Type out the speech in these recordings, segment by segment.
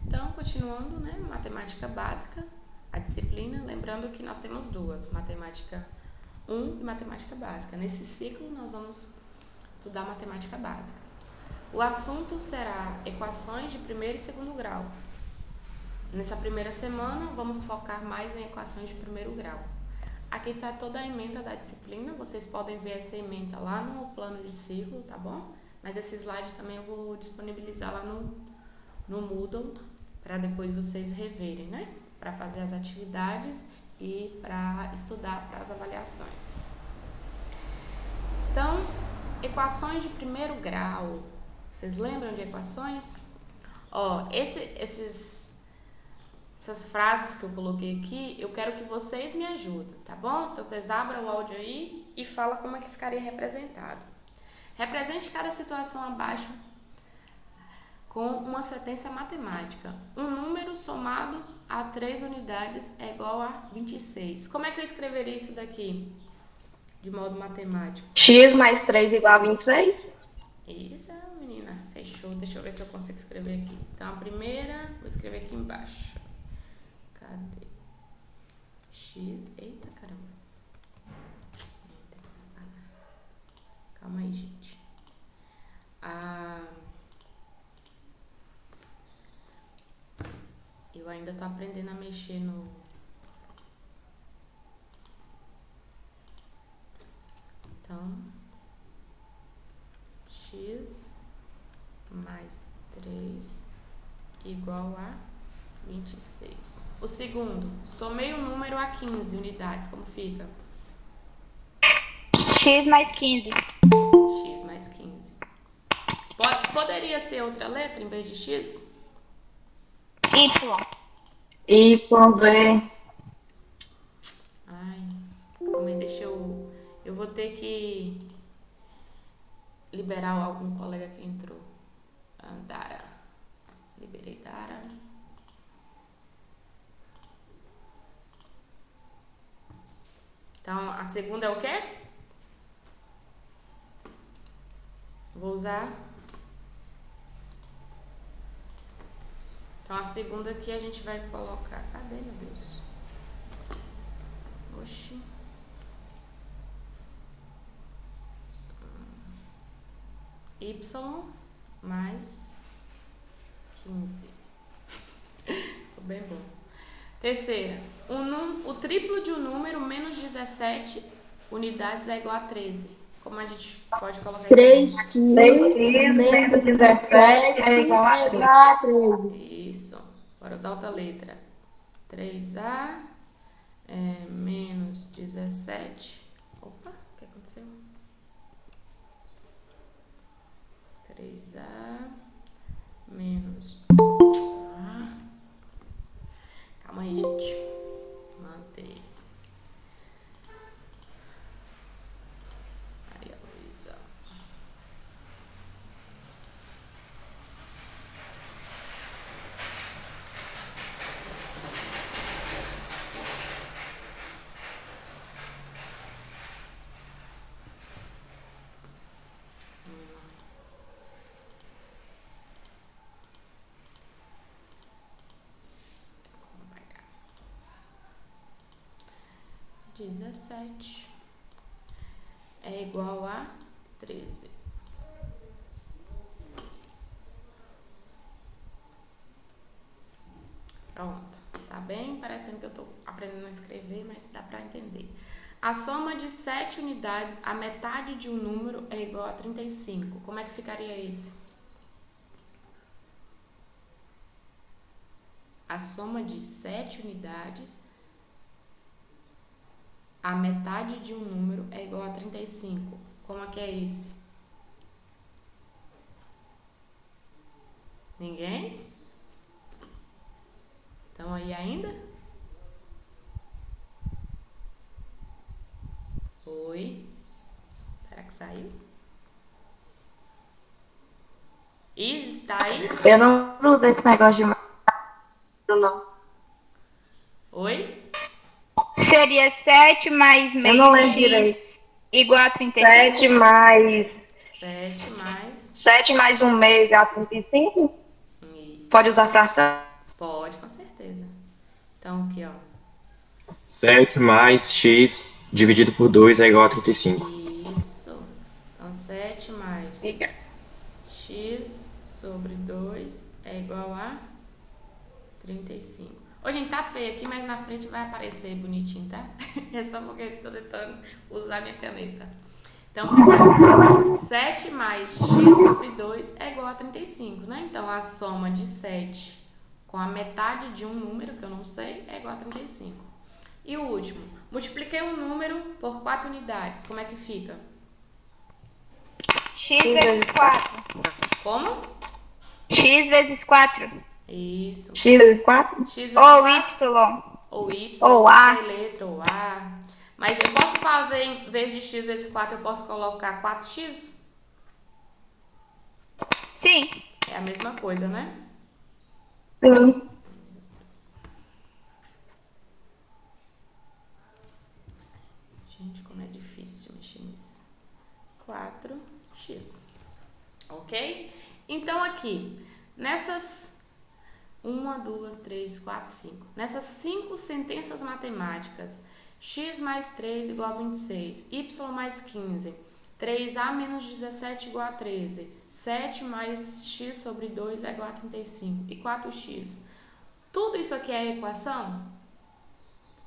Então, continuando, né? Matemática básica, a disciplina. Lembrando que nós temos duas, matemática 1 e matemática básica. Nesse ciclo, nós vamos estudar matemática básica. O assunto será equações de primeiro e segundo grau. Nessa primeira semana, vamos focar mais em equações de primeiro grau. Aqui está toda a ementa da disciplina, vocês podem ver essa ementa lá no plano de ciclo, tá bom? Mas esse slide também eu vou disponibilizar lá no Moodle, para depois vocês reverem, né? Para fazer as atividades e para estudar para as avaliações. Então, equações de primeiro grau. Vocês lembram de equações? Ó, essas frases que eu coloquei aqui, eu quero que vocês me ajudem, tá bom? Então, vocês abram o áudio aí e fala como é que ficaria representado. Represente cada situação abaixo com uma sentença matemática. Um número somado a 3 unidades é igual a 26. Como é que eu escreveria isso daqui, de modo matemático? X mais 3 igual a 26? Isso, menina, fechou. Deixa eu ver se eu consigo escrever aqui. Então, a primeira, vou escrever aqui embaixo. Cadê? X, eita caramba. Calma aí, gente. Eu ainda tô aprendendo a mexer no... Então, x mais 3 igual a 26. O segundo, somei um número a 15 unidades, como fica? X mais 15. X mais 15. Poderia ser outra letra em vez de x? Y. Y, Ai, calma aí, deixa eu... Eu vou ter que liberar algum colega que entrou. Dara. Liberei Dara. Então, a segunda é o quê? Vou usar. Então, a segunda aqui a gente vai colocar... Cadê, meu Deus? Oxi. Y mais 15. Ficou bem bom. Terceira. O triplo de um número menos 17 unidades é igual a 13. Como a gente pode colocar isso? 3x menos 17 é igual a 13. Isso. Bora usar outra letra. 3A menos 17. Opa, o que aconteceu? 3A menos... Calma aí, gente. Mantei. Maria Luísa. Vamos apagar. 17 é igual a 13. Pronto. Tá bem? Parecendo que eu tô aprendendo a escrever, mas dá pra entender. A soma de 7 unidades, a metade de um número é igual a 35. Como é que ficaria esse? A soma de 7 unidades, a metade de um número é igual a 35. Como é que é esse? Ninguém? Estão aí ainda? Oi? Será que saiu? Isis, tá aí? Eu não uso esse negócio de não. Oi? Seria 7 mais Eu não meio lembro x direito. igual a 35? 7 mais... 7 mais... 7 mais 1 meio igual a 35? Pode usar fração? Pode, com certeza. Então, aqui, ó. 7 mais x dividido por 2 é igual a 35. Isso. Então, 7 mais x sobre 2 é igual a 35. Ô, gente, tá feio aqui, mas na frente vai aparecer bonitinho, tá? É só porque eu tô tentando usar minha caneta. Então, fica 7 mais x sobre 2 é igual a 35, né? Então, a soma de 7 com a metade de um número, que eu não sei, é igual a 35. E o último, multipliquei um número por 4 unidades. Como é que fica? X vezes 4. Como? X vezes 4. Isso. X vezes 4? X vezes Ou 4, Y. ou y, ou A. qualquer letra, ou A. Mas eu posso fazer, em vez de x vezes 4, eu posso colocar 4x? Sim. É a mesma coisa, né? Sim. Gente, como é difícil mexer nisso. 4x. Ok? Então, aqui, nessas 1, 2, 3, 4, 5. Nessas 5 sentenças matemáticas, x mais 3 igual a 26, y mais 15, 3a menos 17 igual a 13, 7 mais x sobre 2 é igual a 35 e 4x. Tudo isso aqui é equação?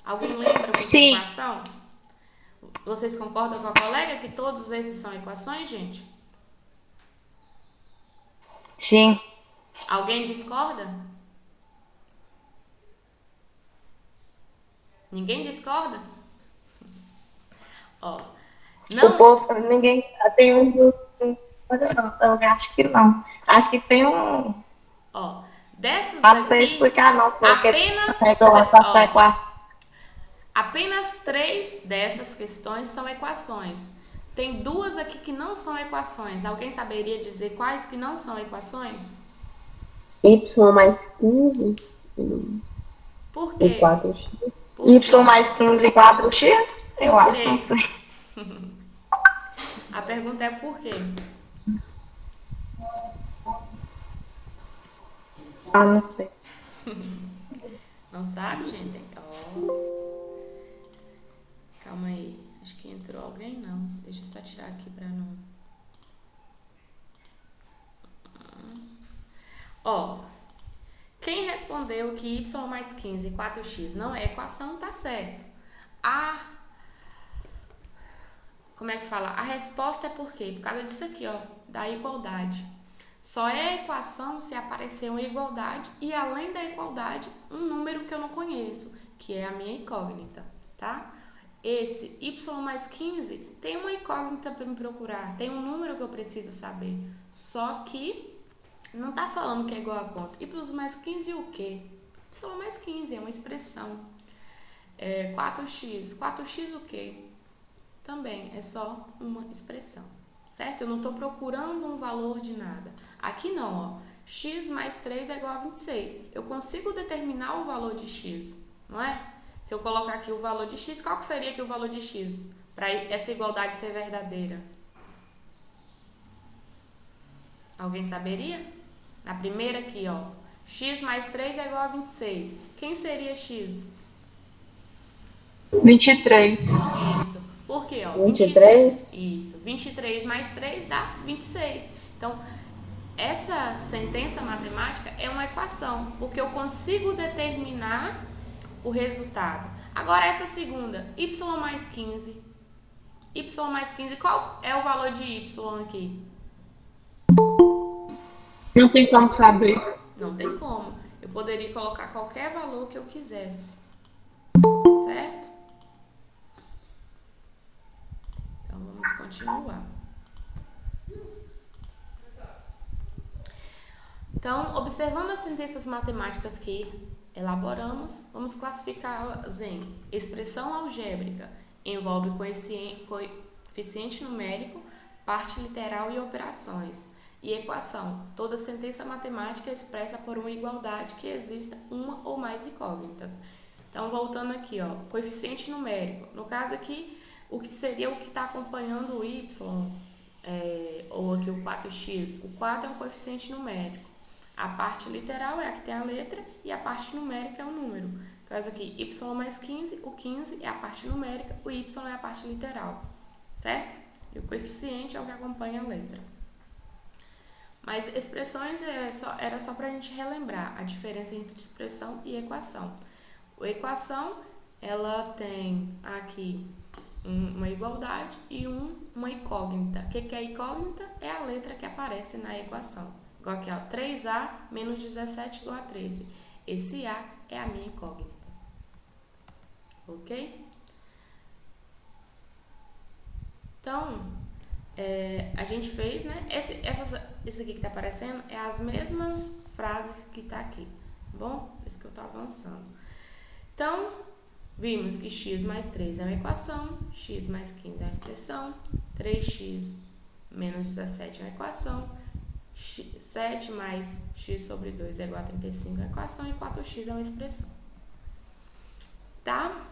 Alguém lembra o que é Sim. equação? Vocês concordam com a colega que todos esses são equações, gente? Sim. Alguém discorda? Ninguém discorda? Ó, O não, povo, ninguém tem um. Não, eu acho que não. Acho que tem um. ó, dessas Mas não sei daqui, explicar, não. Porque apenas, ó, apenas 3 dessas questões são equações. Tem 2 aqui que não são equações. Alguém saberia dizer quais que não são equações? Y mais 15 Por e quê? 4x. Por quê? Y mais 15 e 4x? Eu Por acho, quê? não sei. A pergunta é por quê? Ah, não sei. Não sabe, gente? Ó. Calma aí. Acho que entrou alguém, não. Deixa eu só tirar aqui pra não... Ó. Quem respondeu que y mais 15 e 4x não é equação, tá certo. Como é que fala? A resposta é por quê? Por causa disso aqui, ó, da igualdade. Só é equação se aparecer uma igualdade e, além da igualdade, um número que eu não conheço, que é a minha incógnita, tá? Esse y mais 15 tem uma incógnita para me procurar, tem um número que eu preciso saber. Só que não tá falando que é igual a quanto. Y mais 15 o quê? Y mais 15 é uma expressão. 4x. 4x o quê? Também é só uma expressão, certo? Eu não estou procurando um valor de nada. Aqui não, ó. X mais 3 é igual a 26. Eu consigo determinar o valor de x, não é? Se eu colocar aqui o valor de x, qual que seria aqui o valor de x? Para essa igualdade ser verdadeira. Alguém saberia? Na primeira aqui, ó. X mais 3 é igual a 26. Quem seria x? 23. Isso. Por quê? Ó, 23? Isso. 23 mais 3 dá 26. Então, essa sentença matemática é uma equação, porque eu consigo determinar o resultado. Agora, essa segunda, y mais 15. Y mais 15, qual é o valor de y aqui? Não tem como saber. Não tem como. Eu poderia colocar qualquer valor que eu quisesse. Certo? Então, vamos continuar. Então, observando as sentenças matemáticas que elaboramos, vamos classificá-las em expressão algébrica, envolve coeficiente numérico, parte literal e operações. E equação, toda sentença matemática expressa por uma igualdade que exista uma ou mais incógnitas. Então, voltando aqui, ó, coeficiente numérico. No caso aqui, o que seria o que está acompanhando o y, ou aqui o 4x. O 4 é um coeficiente numérico. A parte literal é a que tem a letra e a parte numérica é o número. Então, aqui, y mais 15, o 15 é a parte numérica, o y é a parte literal, certo? E o coeficiente é o que acompanha a letra. Mas expressões era só para a gente relembrar a diferença entre expressão e equação. A equação, ela tem aqui uma igualdade e uma incógnita. O que é incógnita? É a letra que aparece na equação. Igual aqui, ó, 3A menos 17 igual a 13. Esse A é a minha incógnita. Ok? Então, a gente fez, né? Esse aqui que tá aparecendo é as mesmas frases que tá aqui. Tá bom? Por isso que eu tô avançando. Então, vimos que x mais 3 é uma equação, x mais 15 é uma expressão, 3x menos 17 é uma equação, 7 mais x sobre 2 é igual a 35 é uma equação e 4x é uma expressão. Tá?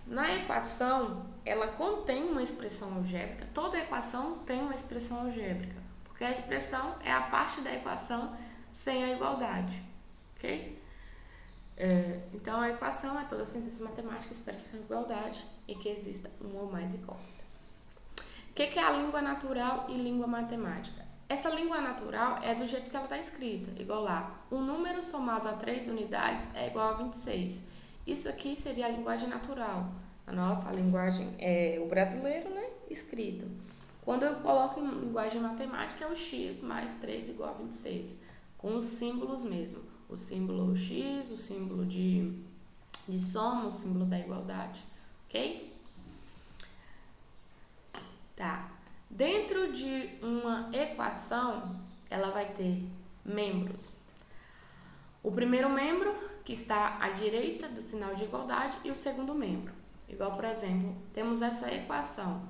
Na equação, ela contém uma expressão algébrica. Toda equação tem uma expressão algébrica, porque a expressão é a parte da equação sem a igualdade, ok? Então, a equação é toda síntese matemática expressa com igualdade e que exista uma ou mais incógnitas. O que é a língua natural e língua matemática? Essa língua natural é do jeito que ela está escrita, igual lá. Um número somado a 3 unidades é igual a 26. Isso aqui seria a linguagem natural. A nossa linguagem é o brasileiro, né? Escrito. Quando eu coloco em linguagem matemática, é o x mais 3 igual a 26. Com os símbolos mesmo. O símbolo x, o símbolo de soma, o símbolo da igualdade. Ok? Tá. Dentro de uma equação, ela vai ter membros. O primeiro membro, que está à direita do sinal de igualdade, e o segundo membro. Igual, por exemplo, temos essa equação.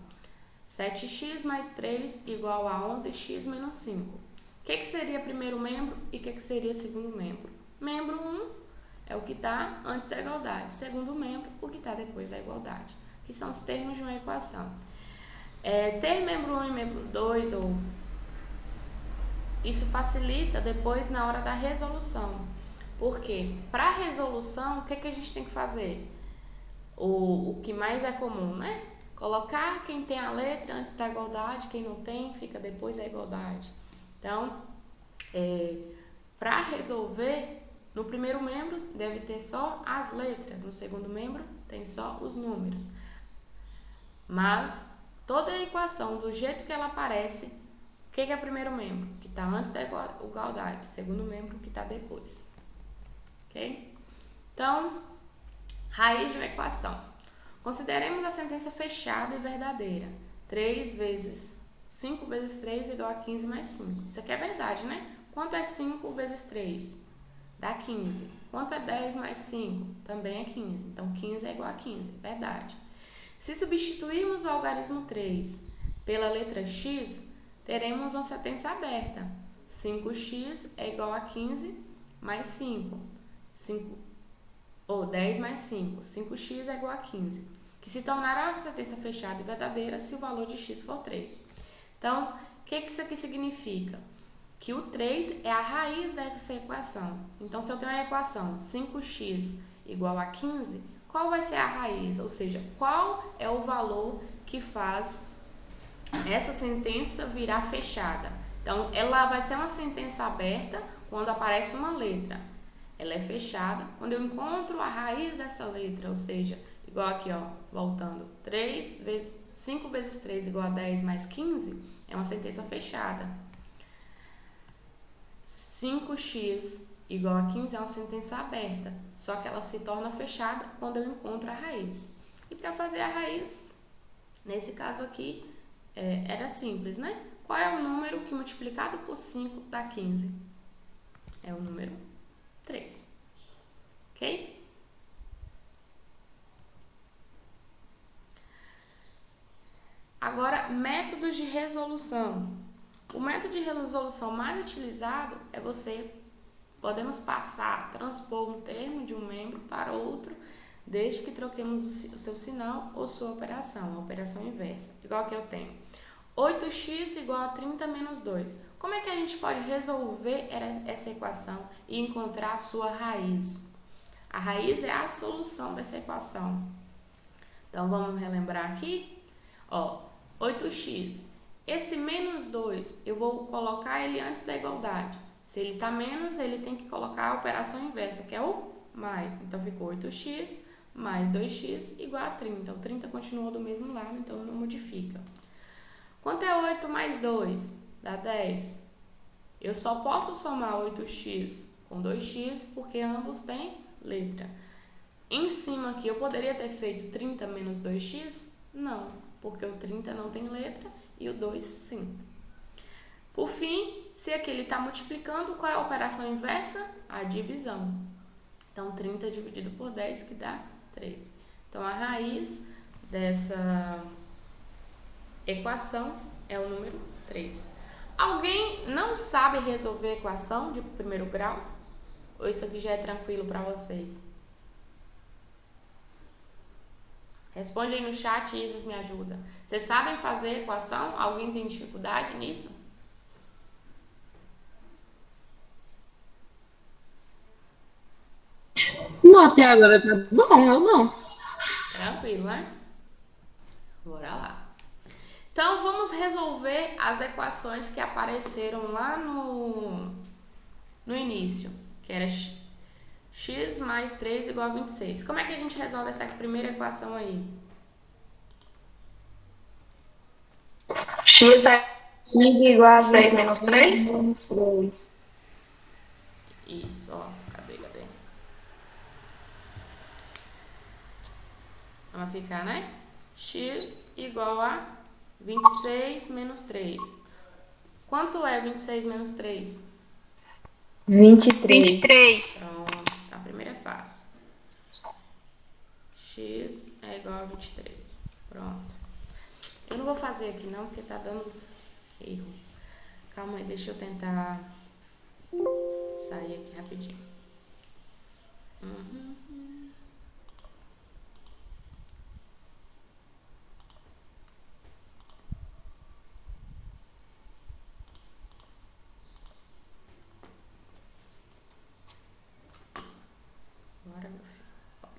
7x mais 3 igual a 11x menos 5. O que seria primeiro membro e o que seria segundo membro? Membro 1 é o que está antes da igualdade. Segundo membro, o que está depois da igualdade. Que são os termos de uma equação. Ter membro 1 e membro 2, isso facilita depois na hora da resolução. Porque para a resolução, o que a gente tem que fazer? O que mais é comum, né? Colocar quem tem a letra antes da igualdade, quem não tem, fica depois da igualdade. Então, para resolver, no primeiro membro deve ter só as letras, no segundo membro tem só os números. Mas toda a equação, do jeito que ela aparece, o que é o primeiro membro? Que está antes da igualdade. Segundo membro, que está depois. Ok? Então, raiz de uma equação. Consideremos a sentença fechada e verdadeira. 5 vezes 3 é igual a 15 mais 5. Isso aqui é verdade, né? Quanto é 5 vezes 3? Dá 15. Quanto é 10 mais 5? Também é 15. Então, 15 é igual a 15. Verdade. Se substituirmos o algarismo 3 pela letra x, teremos uma sentença aberta. 5x é igual a 15 mais 5. 10 mais 5. 5x é igual a 15. Que se tornará uma sentença fechada e verdadeira se o valor de x for 3. Então, o que isso aqui significa? Que o 3 é a raiz dessa equação. Então, se eu tenho a equação 5x igual a 15, qual vai ser a raiz? Ou seja, qual é o valor que faz essa sentença virar fechada? Então, ela vai ser uma sentença aberta quando aparece uma letra. Ela é fechada quando eu encontro a raiz dessa letra, ou seja, igual aqui, ó, voltando, 5 vezes 3 igual a 10 mais 15, é uma sentença fechada. 5x igual a 15 é uma sentença aberta, só que ela se torna fechada quando eu encontro a raiz. E para fazer a raiz, nesse caso aqui, era simples, né? Qual é o número que multiplicado por 5 dá 15? É o número 3. Ok? Agora, métodos de resolução. O método de resolução mais utilizado é podemos transpor um termo de um membro para outro, desde que troquemos o seu sinal ou sua operação, a operação inversa. Igual que eu tenho 8x igual a 30 menos 2. Como é que a gente pode resolver essa equação e encontrar a sua raiz? A raiz é a solução dessa equação. Então, vamos relembrar aqui. Ó, 8x. Esse menos 2, eu vou colocar ele antes da igualdade. Se ele está menos, ele tem que colocar a operação inversa, que é o mais. Então, ficou 8x mais 2x igual a 30. O 30 continua do mesmo lado, então não modifica. Quanto é 8 mais 2? Dá 10. Eu só posso somar 8x com 2x porque ambos têm letra. Em cima aqui, eu poderia ter feito 30 menos 2x? Não, porque o 30 não tem letra e o 2 sim. Por fim, se aqui ele está multiplicando, qual é a operação inversa? A divisão. Então, 30 dividido por 10, que dá 3. Então, a raiz dessa equação é o número 3. Alguém não sabe resolver equação de primeiro grau? Ou isso aqui já é tranquilo para vocês? Responde aí no chat, Isis me ajuda. Vocês sabem fazer equação? Alguém tem dificuldade nisso? Não, até agora tá bom, eu não. Tranquilo, né? Bora lá. Então, vamos resolver as equações que apareceram lá no início, que era x mais 3 igual a 26. Como é que a gente resolve essa primeira equação aí? X igual a 3 menos 3. Menos 3. Isso, ó. Cadê? Vai ficar, né? X igual a 26 menos 3. Quanto é 26 menos 3? 23. Pronto, a primeira é fácil. X é igual a 23. Pronto. Eu não vou fazer aqui não, porque tá dando erro. Calma aí, deixa eu tentar sair aqui rapidinho. Bora, meu filho. Bora.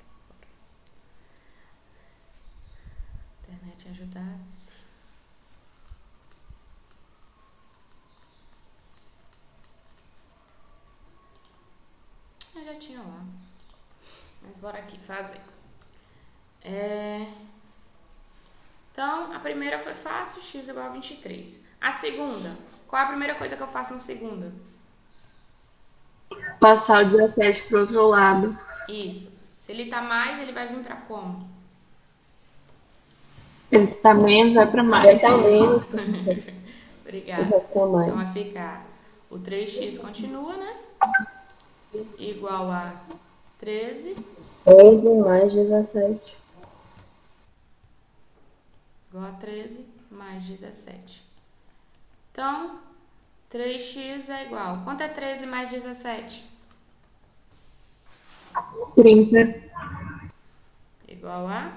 Internet ajudasse. Eu já tinha lá. Mas bora aqui fazer. Então, a primeira foi fácil, x igual a 23. A segunda, qual é a primeira coisa que eu faço na segunda? Passar o 17 pro outro lado. Isso. Se ele tá mais, ele vai vir pra como? Ele tá menos, vai pra mais. Obrigada. Então vai ficar o 3x continua, né? Igual a 13. 13 mais 17. Igual a 13 mais 17. Então, 3x é igual. Quanto é 13 mais 17? 30. Igual a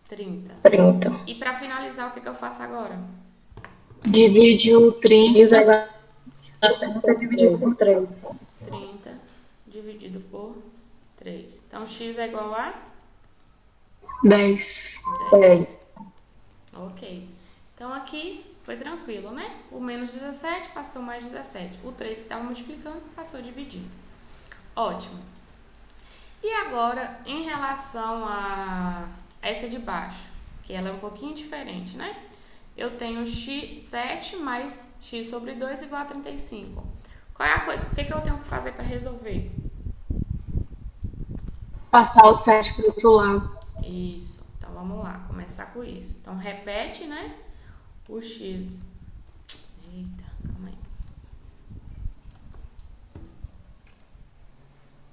30. 30. E para finalizar, o que eu faço agora? Divide o 30. X igual a Dividido por 3. 30 dividido por 3. Então, x é igual a 10. 10. Ok. Então, aqui foi tranquilo, né? O menos 17 passou mais 17. O 3 que estava multiplicando passou dividindo. Ótimo. E agora, em relação a essa de baixo, que ela é um pouquinho diferente, né? Eu tenho 7 mais x sobre 2 igual a 35. Qual é a coisa? O que eu tenho que fazer para resolver? Passar o 7 pro outro lado. Isso. Então, vamos lá. Começar com isso. Então, repete, né? O x. Eita, calma aí.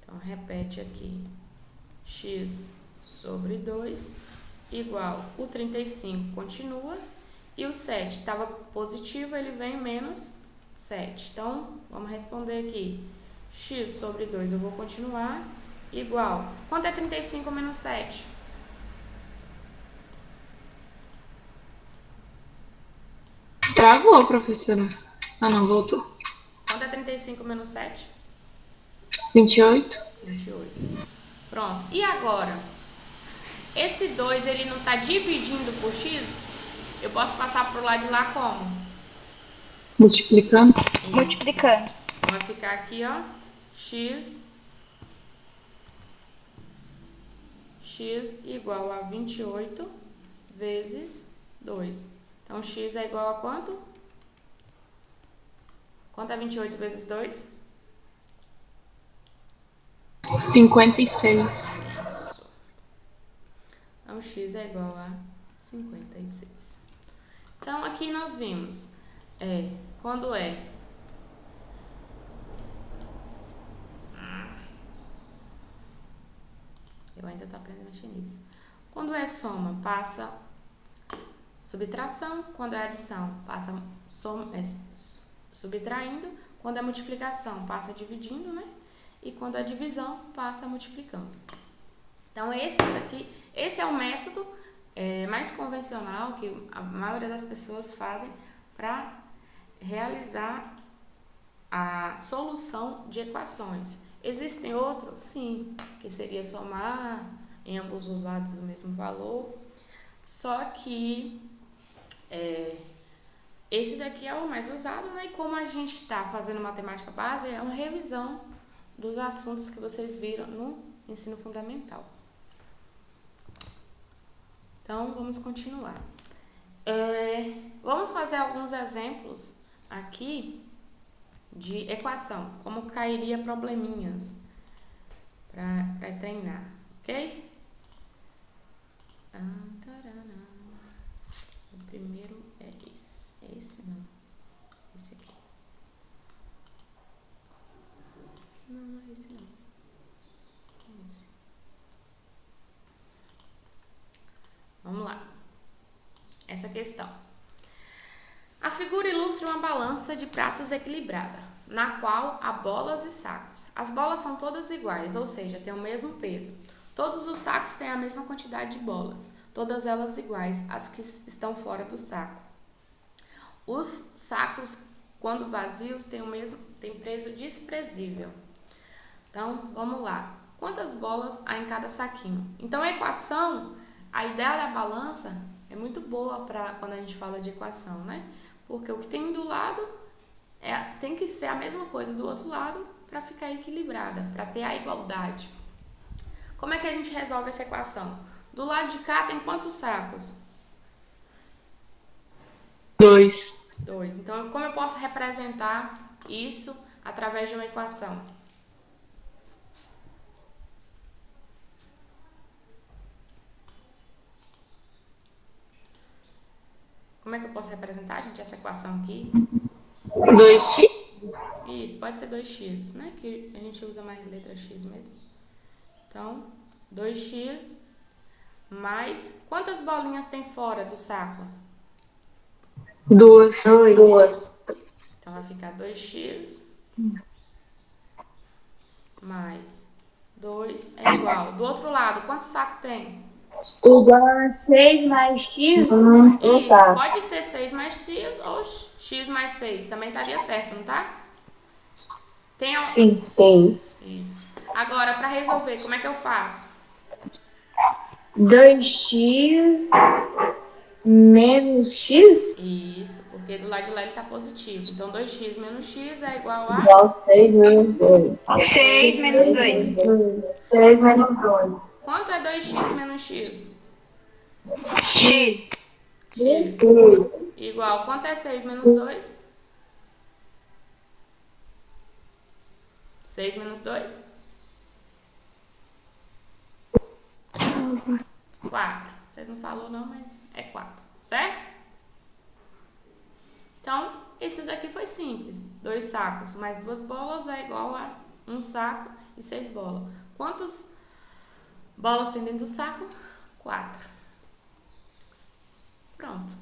Então, repete aqui. X sobre 2 igual o 35 continua. E o 7 estava positivo, ele vem menos 7. Então, vamos responder aqui. X sobre 2 eu vou continuar. Igual. Quanto é 35 menos 7? Travou, professora. Ah, não, voltou. Quanto é 35 menos 7? 28. 28. Pronto. E agora? Esse 2, ele não está dividindo por x? Eu posso passar pro lado de lá como? Multiplicando. Isso. Multiplicando. Então vai ficar aqui, ó, x igual a 28 vezes 2. Então, x é igual a quanto? Quanto é 28 vezes 2? 56. Isso. Então, x é igual a 56. Então, aqui nós vimos, quando é... Eu ainda estou aprendendo a mexer nisso. Quando é soma, passa subtração. Quando é adição, passa subtraindo. Quando é multiplicação, passa dividindo, né? E quando é divisão, passa multiplicando. Então, esse é o método mais convencional que a maioria das pessoas fazem para realizar a solução de equações. Existem outros? Sim, que seria somar em ambos os lados o mesmo valor, só que esse daqui é o mais usado, né? E como a gente está fazendo matemática base, é uma revisão dos assuntos que vocês viram no ensino fundamental. Então, vamos continuar. Vamos fazer alguns exemplos aqui de equação, como cairia probleminhas para treinar, ok? O primeiro é esse. É esse não. Esse aqui. Não é esse não. É esse. Vamos lá. Essa questão. A figura ilustra uma balança de pratos equilibrada, na qual há bolas e sacos. As bolas são todas iguais, ou seja, têm o mesmo peso. Todos os sacos têm a mesma quantidade de bolas, todas elas iguais às que estão fora do saco. Os sacos, quando vazios, têm peso desprezível. Então, vamos lá. Quantas bolas há em cada saquinho? Então, a equação, a ideia da balança é muito boa para quando a gente fala de equação, né? Porque o que tem do lado tem que ser a mesma coisa do outro lado para ficar equilibrada, para ter a igualdade. Como é que a gente resolve essa equação? Do lado de cá tem quantos sacos? 2. 2. Então, como eu posso representar isso através de uma equação? Como é que eu posso representar, gente, essa equação aqui? 2x. Isso, pode ser 2x, né? Que a gente usa mais letra x mesmo. Então, 2x mais... Quantas bolinhas tem fora do saco? 2. Então, vai ficar 2x mais 2 é igual. Do outro lado, quanto saco tem? Igual a 6 mais x, Isso, saco. pode ser 6 mais x ou x mais 6. Também estaria certo, não tá? Tem Sim. Isso. Agora, para resolver, como é que eu faço? 2x menos x Isso, porque do lado de lá ele tá positivo. Então, 2x menos x é igual a... igual a 6 menos 2. 6 menos 2. 6 menos 2. Quanto é 2x menos x? X. X. Igual. Quanto é 6 menos 2? 6 menos 2? 4. Vocês não falaram não, mas é 4. Certo? Então, isso daqui foi simples. 2 sacos mais 2 bolas é igual a 1 saco e 6 bolas. Quantas bolas tem dentro do saco? 4. Pronto.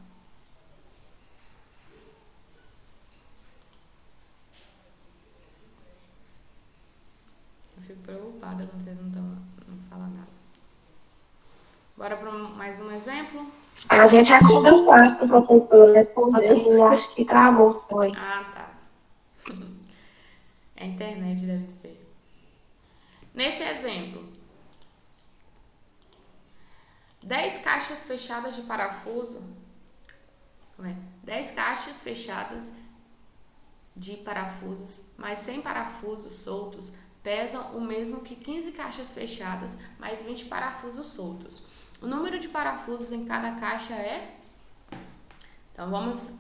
Eu fico preocupada quando vocês não falam nada. Bora para mais um exemplo. A gente acordou quatro, professor, respondeu. Acho que travou, foi. Ah, tá. A internet deve ser. Nesse exemplo, 10 caixas fechadas de parafuso, 10 caixas fechadas de parafusos, mais 100 parafusos soltos, pesam o mesmo que 15 caixas fechadas, mais 20 parafusos soltos. O número de parafusos em cada caixa é... Então, vamos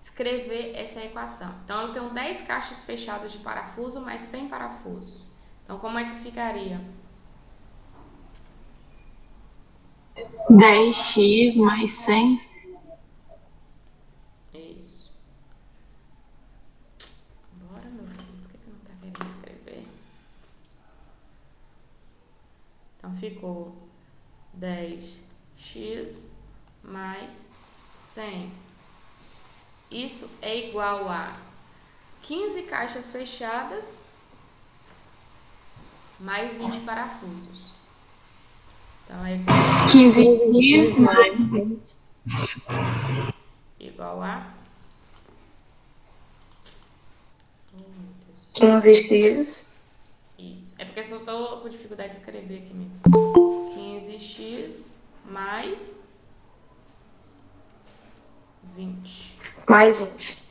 escrever essa equação. Então, eu tenho 10 caixas fechadas de parafuso, mais 100 parafusos. Então, como é que ficaria? 10x mais 100. Isso. Bora, meu filho. Por que não tá querendo escrever? Então, ficou 10x mais 100. Isso é igual a 15 caixas fechadas mais 20 parafusos. Então, é igual 15x mais igual a... 15x. Isso. É porque eu só tô com dificuldade de escrever aqui mesmo. 15x mais 20. Mais 20.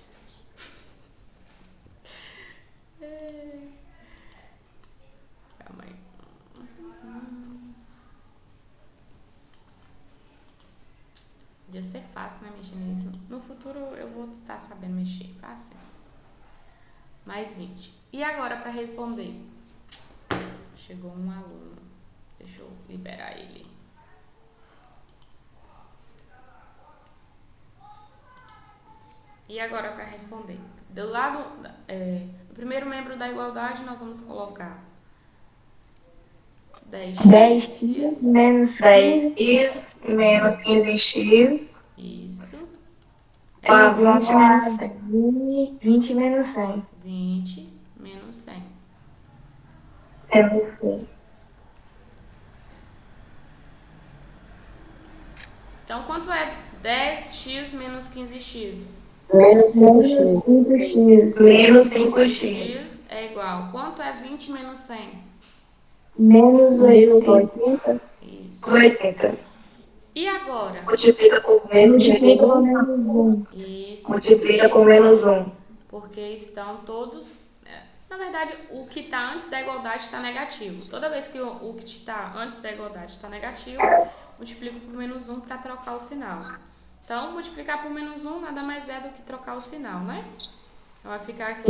Calma aí. Podia ser fácil, né, mexer nisso. No futuro eu vou estar sabendo mexer. Fácil. Mais 20. E agora, para responder? Chegou um aluno. Deixa eu liberar ele. E agora, para responder? Do lado, do primeiro membro da igualdade, nós vamos colocar 10x menos 10x menos 15x. Isso. Tá, 20 menos 100. 20 menos 100. 20 menos 100. Menos 100. Então, quanto é 10x menos 15x? Menos 5x. Menos 5x. X é igual. Quanto é 20 menos 100? Menos 80. Isso. 80. E agora? Multiplica com Multiplica com menos 1. Isso. Multiplica com menos 1. Porque estão todos... Na verdade, o que está antes da igualdade está negativo. Toda vez que o que está antes da igualdade está negativo, multiplico por menos 1 para trocar o sinal. Então, multiplicar por menos 1 nada mais é do que trocar o sinal, né? Então, vai ficar aqui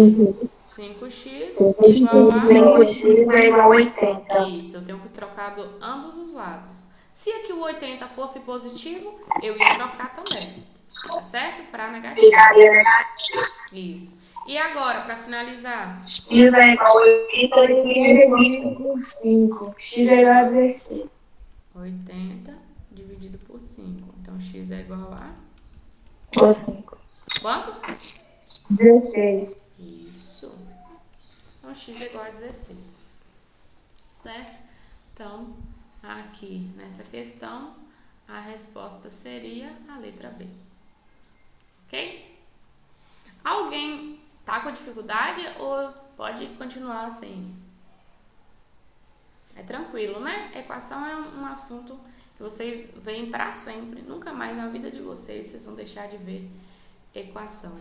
5x igual a... 5x é igual a 80. Isso, eu tenho que trocar ambos os lados. Se aqui o 80 fosse positivo, eu ia trocar também. Tá certo? Para negativo. Ficaria negativo. Isso. E agora, para finalizar? X é igual a 80 e Dividido por 5. X é igual a 16. 80 dividido por 5. Então, x é igual a... por 5. Quanto? 16. Isso. Então, x é igual a 16. Certo? Então, aqui nessa questão, a resposta seria a letra B. Ok? Alguém tá com dificuldade ou pode continuar assim? É tranquilo, né? Equação é um assunto que vocês veem para sempre. Nunca mais na vida de vocês vão deixar de ver equação.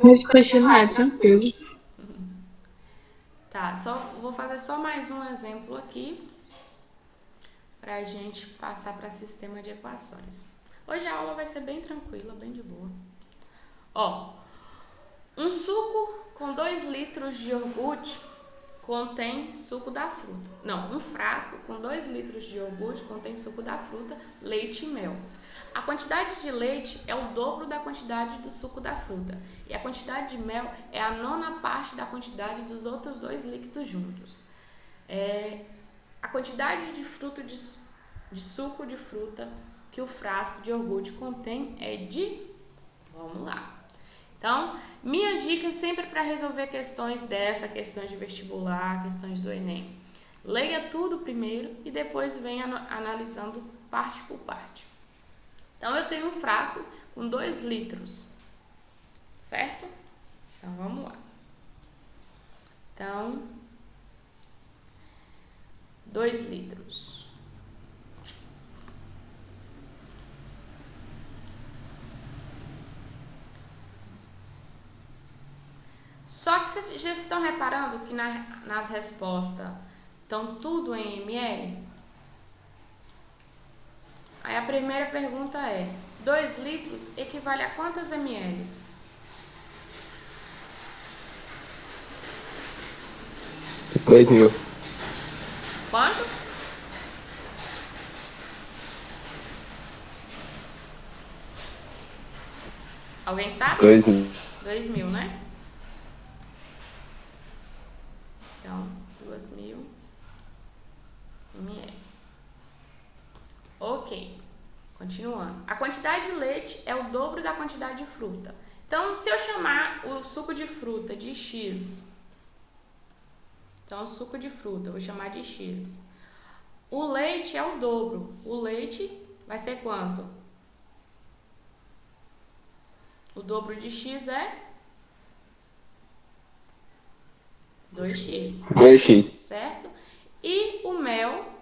Mas continuar é tranquilo. Tá, vou fazer só mais um exemplo aqui para a gente passar para sistema de equações. Hoje a aula vai ser bem tranquila, bem de boa. Ó, um suco com 2 litros de iogurte contém suco da fruta. Não, um frasco com 2 litros de iogurte contém suco da fruta, leite e mel. A quantidade de leite é o dobro da quantidade do suco da fruta. E a quantidade de mel é a 9ª parte da quantidade dos outros 2 líquidos juntos. A quantidade de suco de fruta que o frasco de iogurte contém é de... Vamos lá. Então, minha dica sempre para resolver questões questões de vestibular, questões do Enem. Leia tudo primeiro e depois venha analisando parte por parte. Então, eu tenho um frasco com 2 litros, certo? Então, vamos lá. Então, 2 litros. Só que vocês já estão reparando que nas respostas estão tudo em ml? Aí a primeira pergunta é: 2 litros equivale a quantas ml? Dois mil. Quanto? Alguém sabe? 2.000, né? Então, 2.000 ml. Ok. Continuando. A quantidade de leite é o dobro da quantidade de fruta. Então, se eu chamar o suco de fruta de X, então, suco de fruta, eu vou chamar de X. O leite é o dobro. O leite vai ser quanto? O dobro de X é 2x. 2x. Certo? E o mel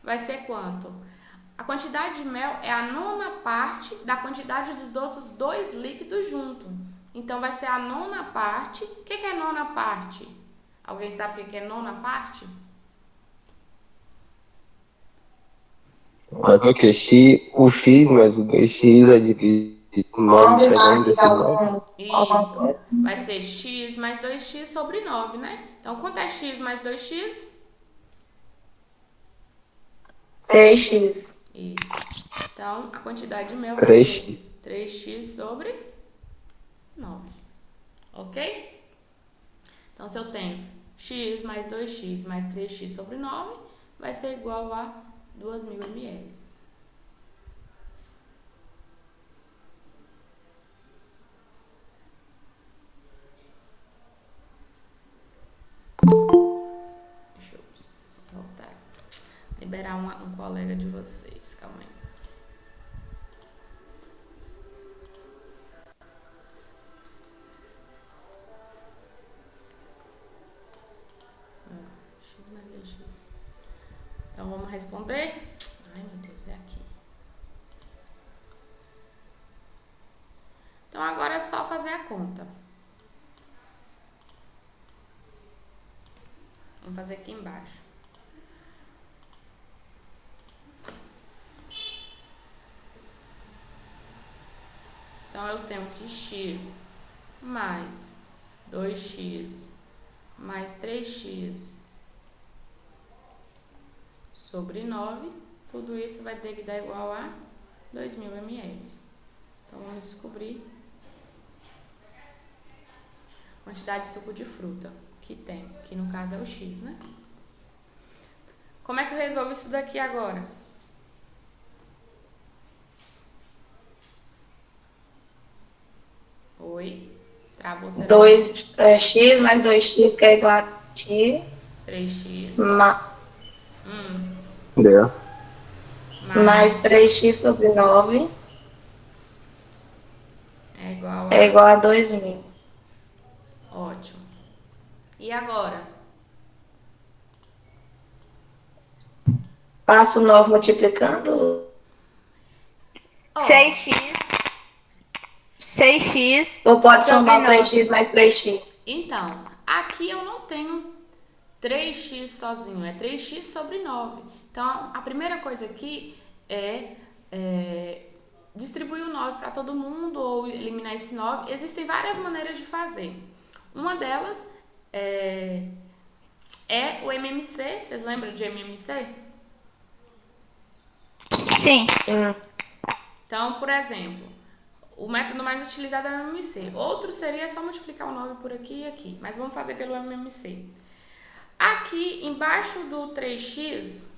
vai ser quanto? A quantidade de mel é a 9ª parte da quantidade dos outros 2 líquidos juntos. Então, vai ser a 9ª parte. O que é 9ª parte? Alguém sabe o que é 9ª parte? Mas o que? O x mais o 2x é dividido por 9 segundo esse 9. Isso. Vai ser x mais 2x sobre 9, né? Então, quanto é x mais 2x? 3x. Isso. Então, a quantidade de mel vai ser 3x sobre 9. Ok? Então, se eu tenho x mais 2x mais 3x sobre 9, vai ser igual a 2.000 ml. Deixa eu voltar. Liberar um colega de vocês. Calma aí. Então, vamos responder? Ai, meu Deus, é aqui. Então, agora é só fazer a conta. Vamos fazer aqui embaixo. Então, eu tenho que x mais 2x mais 3x sobre 9, tudo isso vai ter que dar igual a 2.000 ml. Então, vamos descobrir a quantidade de suco de fruta que tem, que no caso é o x, né? Como é que eu resolvo isso daqui agora? Oi? Travou o celular. 2x mais 2x que é igual a x. 3x. Deu. Mais 3x sobre 9 é igual a 2.000. Ótimo. E agora? Passo 9 multiplicando. 6x Ou pode sobre somar 9. 3x mais 3x. Então, aqui eu não tenho 3x sozinho, é 3x sobre 9. Então, a primeira coisa aqui é distribuir o 9 para todo mundo ou eliminar esse 9. Existem várias maneiras de fazer. Uma delas é o MMC. Vocês lembram de MMC? Sim. Então, por exemplo, o método mais utilizado é o MMC. Outro seria só multiplicar o 9 por aqui e aqui. Mas vamos fazer pelo MMC. Aqui, embaixo do 3x,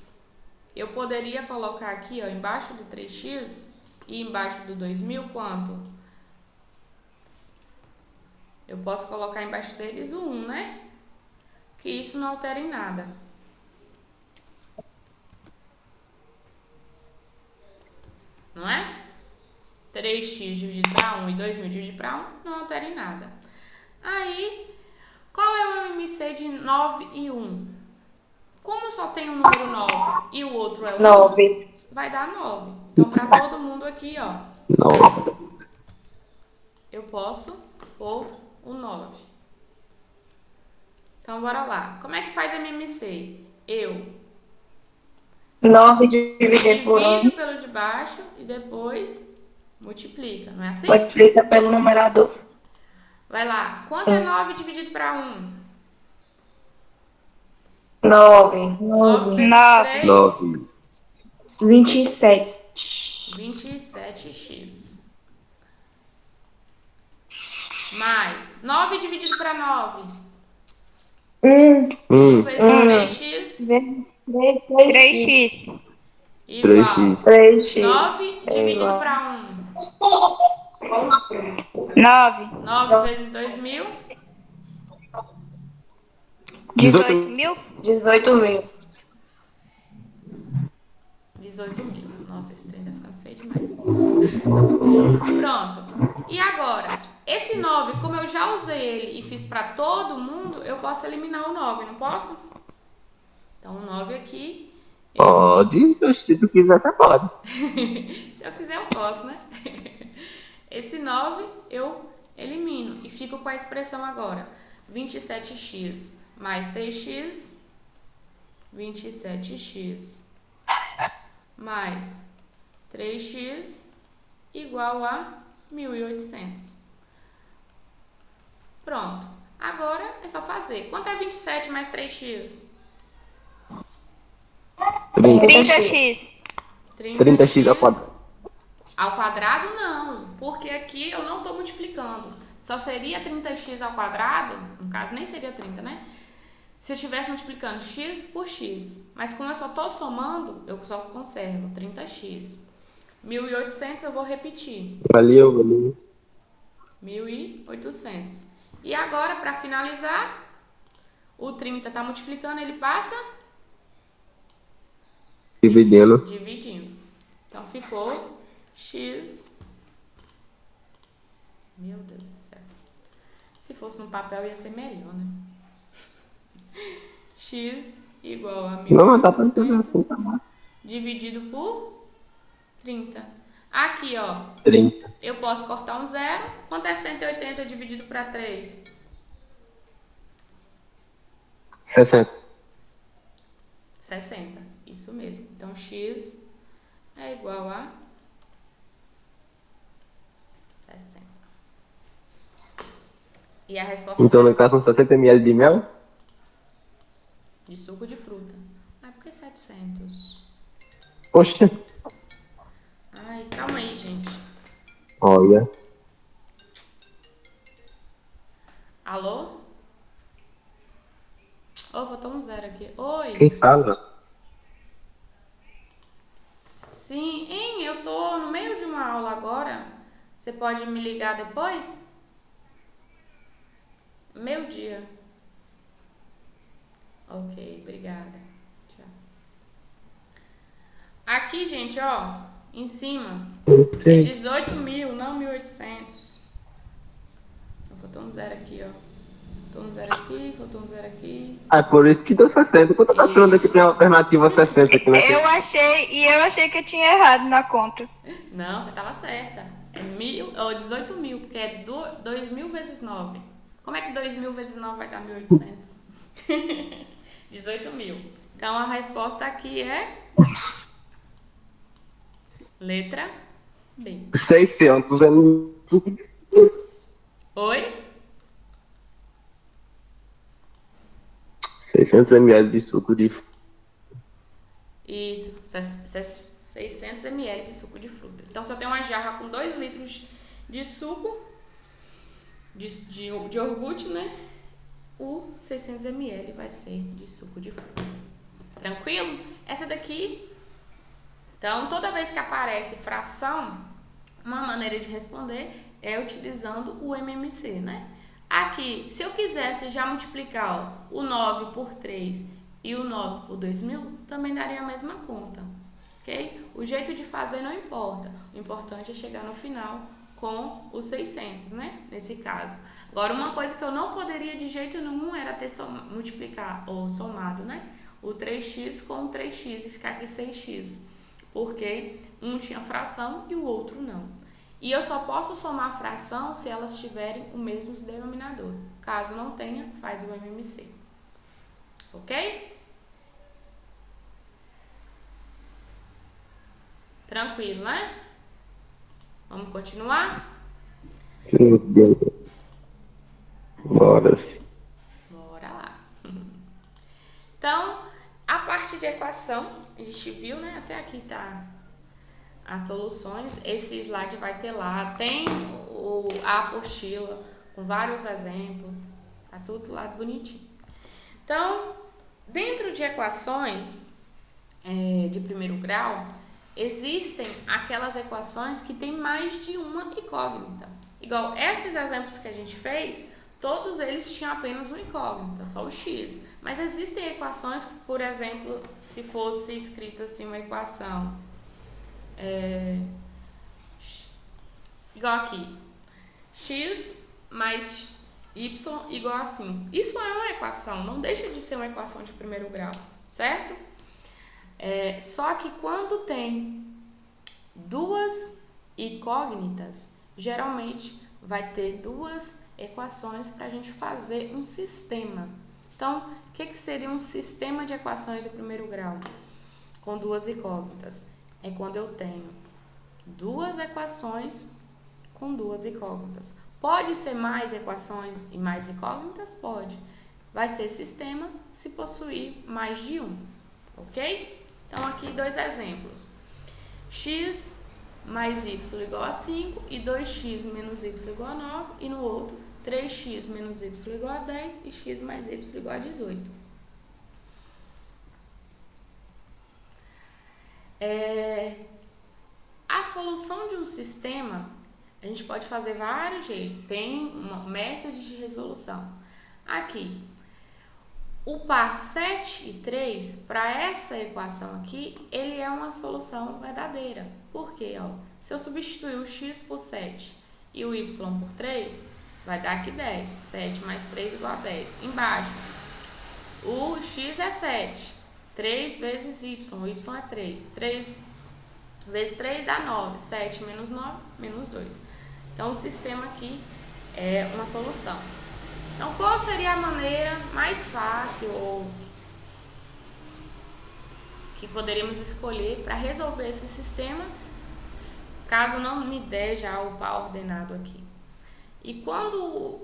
eu poderia colocar aqui, ó, embaixo do 3x e embaixo do 2.000, quanto? Eu posso colocar embaixo deles o 1, né? Que isso não altera em nada. não é? 3x dividido para 1 e 2.000 dividido para 1 não altera em nada. Aí, qual é o MMC de 9 e 1? Como só tem um número 9 e o outro é 1, 9. vai dar 9. Então, para todo mundo aqui, ó, 9. eu posso pôr o 9. Então, bora lá. Como é que faz MMC? Eu 9 dividido por 1 divido pelo de baixo e depois multiplica, não é assim? multiplica pelo numerador. Vai lá. Quanto é 9 dividido para 1? 9. 9 vezes Nove. 3, 9. 27. 27x. Mais 9 dividido para 9. 1 vezes 3x Vezes 3. 3x. igual 3x. 9 dividido igual. para 1. 9. 9 vezes 2.000. 18.000. 18.000. 18.000. Nossa, esse trem tá ficando feio demais. Pronto. E agora, esse 9, como eu já usei ele e fiz para todo mundo, eu posso eliminar o 9, não posso? Então, o 9 aqui, Pode, se tu quiser, você pode. se eu quiser eu posso, né? Esse 9 eu elimino e fico com a expressão agora. 27x mais 3x, 27x mais 3x igual a 1.800. Pronto. Agora é só fazer. Quanto é 27 mais 3x? 30x. 30x ao quadrado. Ao quadrado não, porque aqui eu não estou multiplicando. Só seria 30x ao quadrado, no caso nem seria 30, né? Se eu estivesse multiplicando x por x. Mas como eu só estou somando, eu só conservo 30x. 1.800 eu vou repetir. Valeu. 1.800. E agora, para finalizar, o 30 está multiplicando, ele passa dividindo. Então, ficou x... Meu Deus do céu. Se fosse no papel, ia ser melhor, né? X igual a Não, tá 1.800 dividido por 30. Aqui, ó. 30. Eu posso cortar um zero. Quanto é 180 dividido para 3? 60. 60. Isso mesmo. Então, x é igual a 60. E a resposta Então, é no caso, são 60 ml de mel? de suco de fruta. Ai, por que 700? Poxa. Ai, calma aí, gente. Olha. Alô? Oh, botou um zero aqui. Oi. Quem fala? Sim, hein? Eu tô no meio de uma aula agora. Você pode me ligar depois? Meio-dia. Ok, obrigada. Tchau. Aqui, gente, ó, em cima, é 18.000, não 1.800. Então, faltou um zero aqui, ó. Faltou um zero aqui, faltou um zero aqui. Ah, por isso que deu 60. Quanto tá achando que tem uma alternativa 60 aqui na Eu achei que eu tinha errado na conta. Não, você tava certa. É 18.000, porque é 2.000 vezes 9. Como é que 2.000 vezes 9 vai dar 1.800? 18.000. Então, a resposta aqui é... Letra B. 600 Oi? 600 ml de suco de fruta. Isso, 600 ml de suco de fruta. Então, se eu tenho uma jarra com 2 litros de suco, de iogurte, né? O 600 ml vai ser de suco de fruta. Tranquilo? Essa daqui... Então, toda vez que aparece fração, uma maneira de responder é utilizando o MMC, né? Aqui, se eu quisesse já multiplicar ó, o 9 por 3 e o 9 por 2.000, também daria a mesma conta. ok? O jeito de fazer não importa, o importante é chegar no final com os 600, né? Nesse caso. Agora, uma coisa que eu não poderia de jeito nenhum era ter multiplicar ou somado, né? O 3x com o 3x e ficar aqui 6x, porque um tinha fração e o outro não. E eu só posso somar fração se elas tiverem o mesmo denominador. Caso não tenha, faz o MMC. Ok? Tranquilo, né? Vamos continuar? Bora. Bora lá. Então, a parte de equação, a gente viu, né? Até aqui tá as soluções. Esse slide vai ter lá. Tem a apostila com vários exemplos. Tá tudo lá bonitinho. Então, dentro de equações de primeiro grau, existem aquelas equações que tem mais de uma incógnita. Igual esses exemplos que a gente fez, todos eles tinham apenas uma incógnita, só o x. Mas existem equações que, por exemplo, se fosse escrita assim uma equação, igual aqui, x mais y igual a 5. Isso é uma equação, não deixa de ser uma equação de primeiro grau, certo? Só que quando tem duas incógnitas, geralmente vai ter duas equações para a gente fazer um sistema. Então, o que seria um sistema de equações de primeiro grau com duas incógnitas? É quando eu tenho duas equações com duas incógnitas. Pode ser mais equações e mais incógnitas? Pode. Vai ser sistema se possuir mais de um, ok? Então, aqui dois exemplos. X mais y igual a 5 e 2x menos y igual a 9. E no outro, 3x menos y igual a 10 e x mais y igual a 18. A solução de um sistema, a gente pode fazer vários jeitos. Tem um método de resolução. Aqui, o par 7 e 3, para essa equação aqui, ele é uma solução verdadeira. Por quê? Se eu substituir o x por 7 e o y por 3, vai dar aqui 10. 7 mais 3 igual a 10. Embaixo, o x é 7. 3 vezes y, o y é 3. 3 vezes 3 dá 9. 7 menos 9, menos 2. Então, o sistema aqui é uma solução. Então, qual seria a maneira mais fácil ou que poderíamos escolher para resolver esse sistema, caso não me dê já o par ordenado aqui? E quando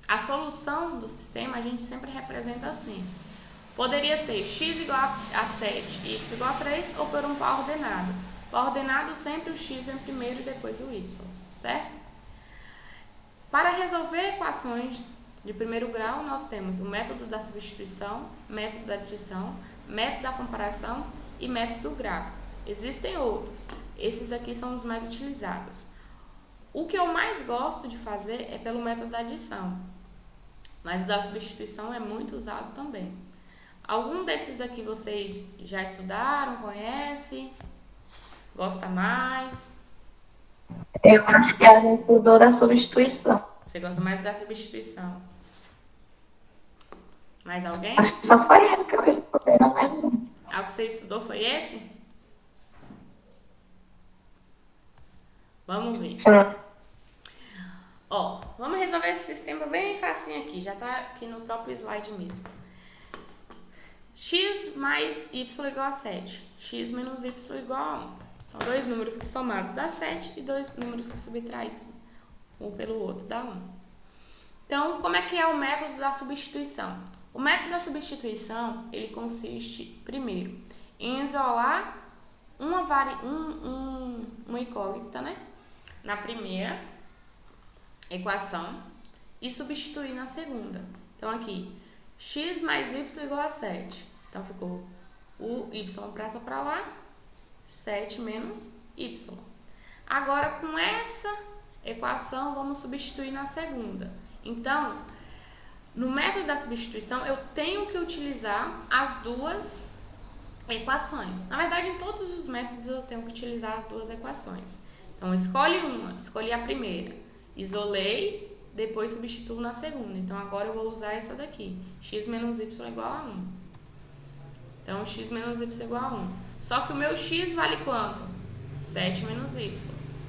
a solução do sistema, a gente sempre representa assim. Poderia ser x igual a 7 e y igual a 3 ou por um par ordenado. Par ordenado, sempre o x vem primeiro e depois o y, certo? Para resolver equações de primeiro grau, nós temos o método da substituição, método da adição, método da comparação e método gráfico. Existem outros, esses aqui são os mais utilizados. O que eu mais gosto de fazer é pelo método da adição, mas o da substituição é muito usado também. Algum desses aqui vocês já estudaram, conhecem, gosta mais? Eu acho que a gente estudou da substituição. Você gosta mais da substituição? Mais alguém? Acho que só foi esse que eu estudei, não é? O que você estudou foi esse? Vamos ver. Vamos resolver esse sistema bem facinho aqui. Já tá aqui no próprio slide mesmo. X mais y igual a 7. X menos y igual a 1. São dois números que somados dá 7 e dois números que subtraídos um pelo outro dá 1. Então, como é que é o método da substituição? O método da substituição, ele consiste, primeiro, em isolar uma incógnita, né? Na primeira equação e substituir na segunda. Então, aqui, x mais y igual a 7. Então, ficou o y passa para lá, 7 menos y. Agora, com essa equação, vamos substituir na segunda. Então, No método da substituição, eu tenho que utilizar as duas equações. Na verdade, em todos os métodos eu tenho que utilizar as duas equações. Então, escolhe uma, escolhi a primeira, isolei, depois substituo na segunda. Então, agora eu vou usar essa daqui, x menos y igual a 1. Então, x menos y igual a 1. Só que o meu x vale quanto? 7 menos y.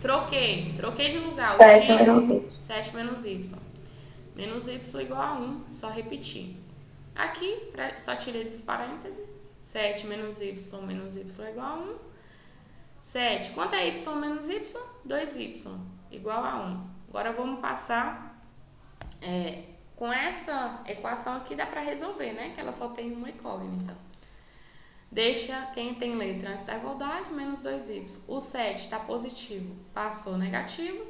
Troquei de lugar, o x, 7 menos y. Menos y igual a 1, só repetir. Aqui, só tirei dos parênteses, 7 menos y igual a 1. 7, quanto é y menos y? 2y, igual a 1. Agora vamos passar, com essa equação aqui dá para resolver, né? Que ela só tem uma incógnita. Deixa quem tem letra antes da igualdade, menos 2y. O 7 está positivo, passou negativo.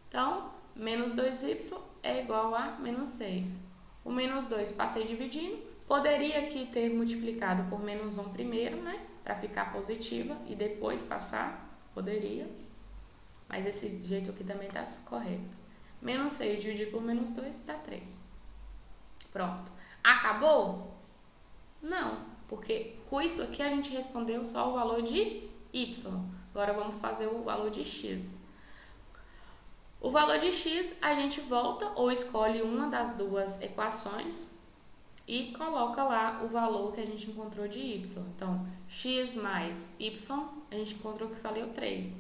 Então, menos 2y é igual a menos 6. O menos 2 passei dividindo. Poderia aqui ter multiplicado por menos 1 primeiro, né? Para ficar positiva e depois passar. Poderia. Mas esse jeito aqui também está correto. Menos 6 dividido por menos 2 dá 3. Pronto. Acabou? Não. Porque com isso aqui a gente respondeu só o valor de y. Agora vamos fazer o valor de x. O valor de x a gente volta ou escolhe uma das duas equações e coloca lá o valor que a gente encontrou de y. Então, x mais y, a gente encontrou que valeu 3,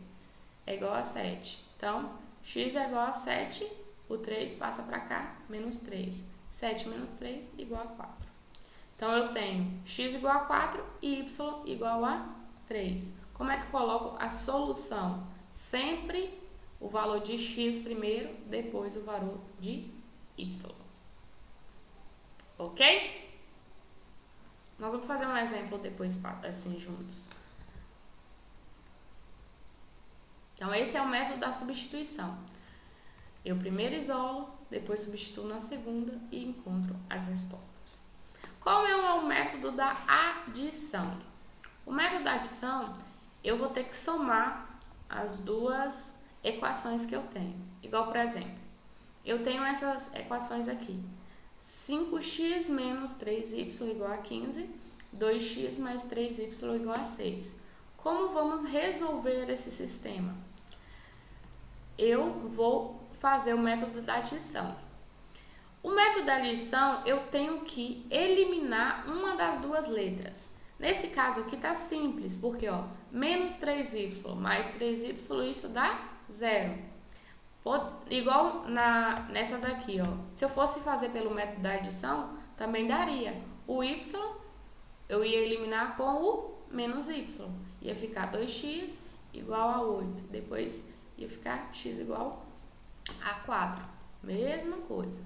é igual a 7. Então, x é igual a 7, o 3 passa para cá, menos 3. 7 menos 3 igual a 4. Então, eu tenho x igual a 4 e y igual a 3. Como é que eu coloco a solução? Sempre o valor de x primeiro, depois o valor de y. Ok? Nós vamos fazer um exemplo depois, assim, juntos. Então, esse é o método da substituição. Eu primeiro isolo, depois substituo na segunda e encontro as respostas. Qual é o método da adição? O método da adição, eu vou ter que somar as duas equações que eu tenho. Igual, por exemplo, eu tenho essas equações aqui. 5x menos 3y igual a 15, 2x mais 3y igual a 6. Como vamos resolver esse sistema? Eu vou fazer o método da adição. O método da adição, eu tenho que eliminar uma das duas letras. Nesse caso aqui tá simples, porque ó, menos 3y mais 3y, isso dá 0. Igual nessa daqui, ó. Se eu fosse fazer pelo método da adição, também daria. O y, eu ia eliminar com o menos y. Ia ficar 2x igual a 8. Depois ia ficar x igual a 4. Mesma coisa.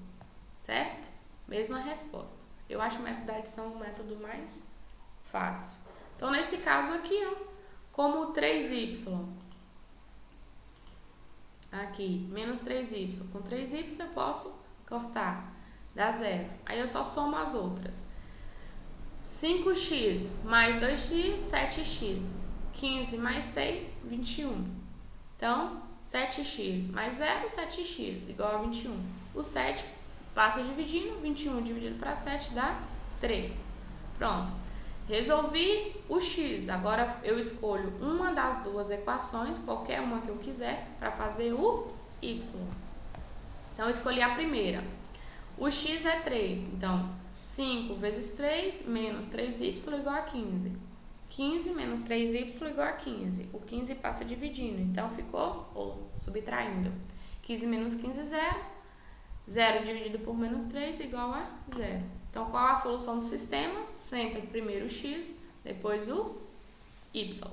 Certo? Mesma resposta. Eu acho o método da adição o método mais fácil. Então, nesse caso aqui, ó, como 3y, aqui, menos 3y, com 3y eu posso cortar, dá 0. Aí eu só somo as outras. 5x mais 2x, 7x. 15 mais 6, 21. Então, 7x mais 0, 7x, igual a 21. O 7 passa dividindo, 21 dividido para 7 dá 3. Pronto. Resolvi o x. Agora eu escolho uma das duas equações, qualquer uma que eu quiser, para fazer o y. Então, eu escolhi a primeira. O x é 3. Então, 5 vezes 3 menos 3y igual a 15. 15 menos 3y igual a 15. O 15 passa dividindo. Então, ficou, ou subtraindo. 15 menos 15, 0. 0 dividido por menos 3 igual a 0. Então, qual a solução do sistema? Sempre primeiro o x, depois o y.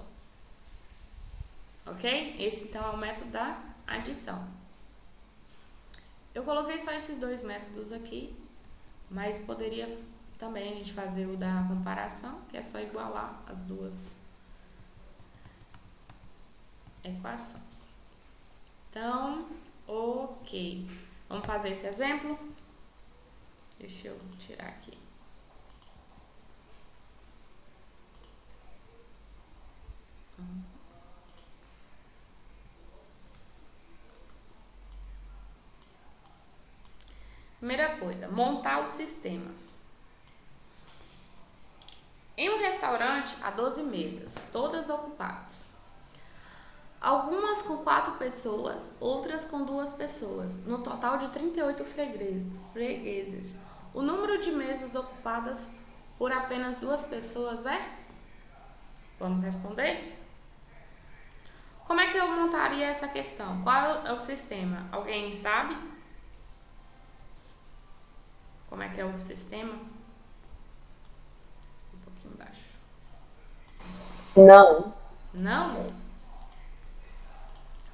Ok? Esse, então, é o método da adição. Eu coloquei só esses dois métodos aqui, mas poderia também a gente fazer o da comparação, que é só igualar as duas equações. Então, ok. Vamos fazer esse exemplo? Deixa eu tirar aqui. Primeira coisa, montar o sistema. Em um restaurante, há 12 mesas, todas ocupadas. Algumas com 4 pessoas, outras com 2 pessoas, no total de 38 fregueses. O número de mesas ocupadas por apenas 2 pessoas é? Vamos responder? Como é que eu montaria essa questão? Qual é o sistema? Alguém sabe? Como é que é o sistema? Um pouquinho embaixo. Não. Não?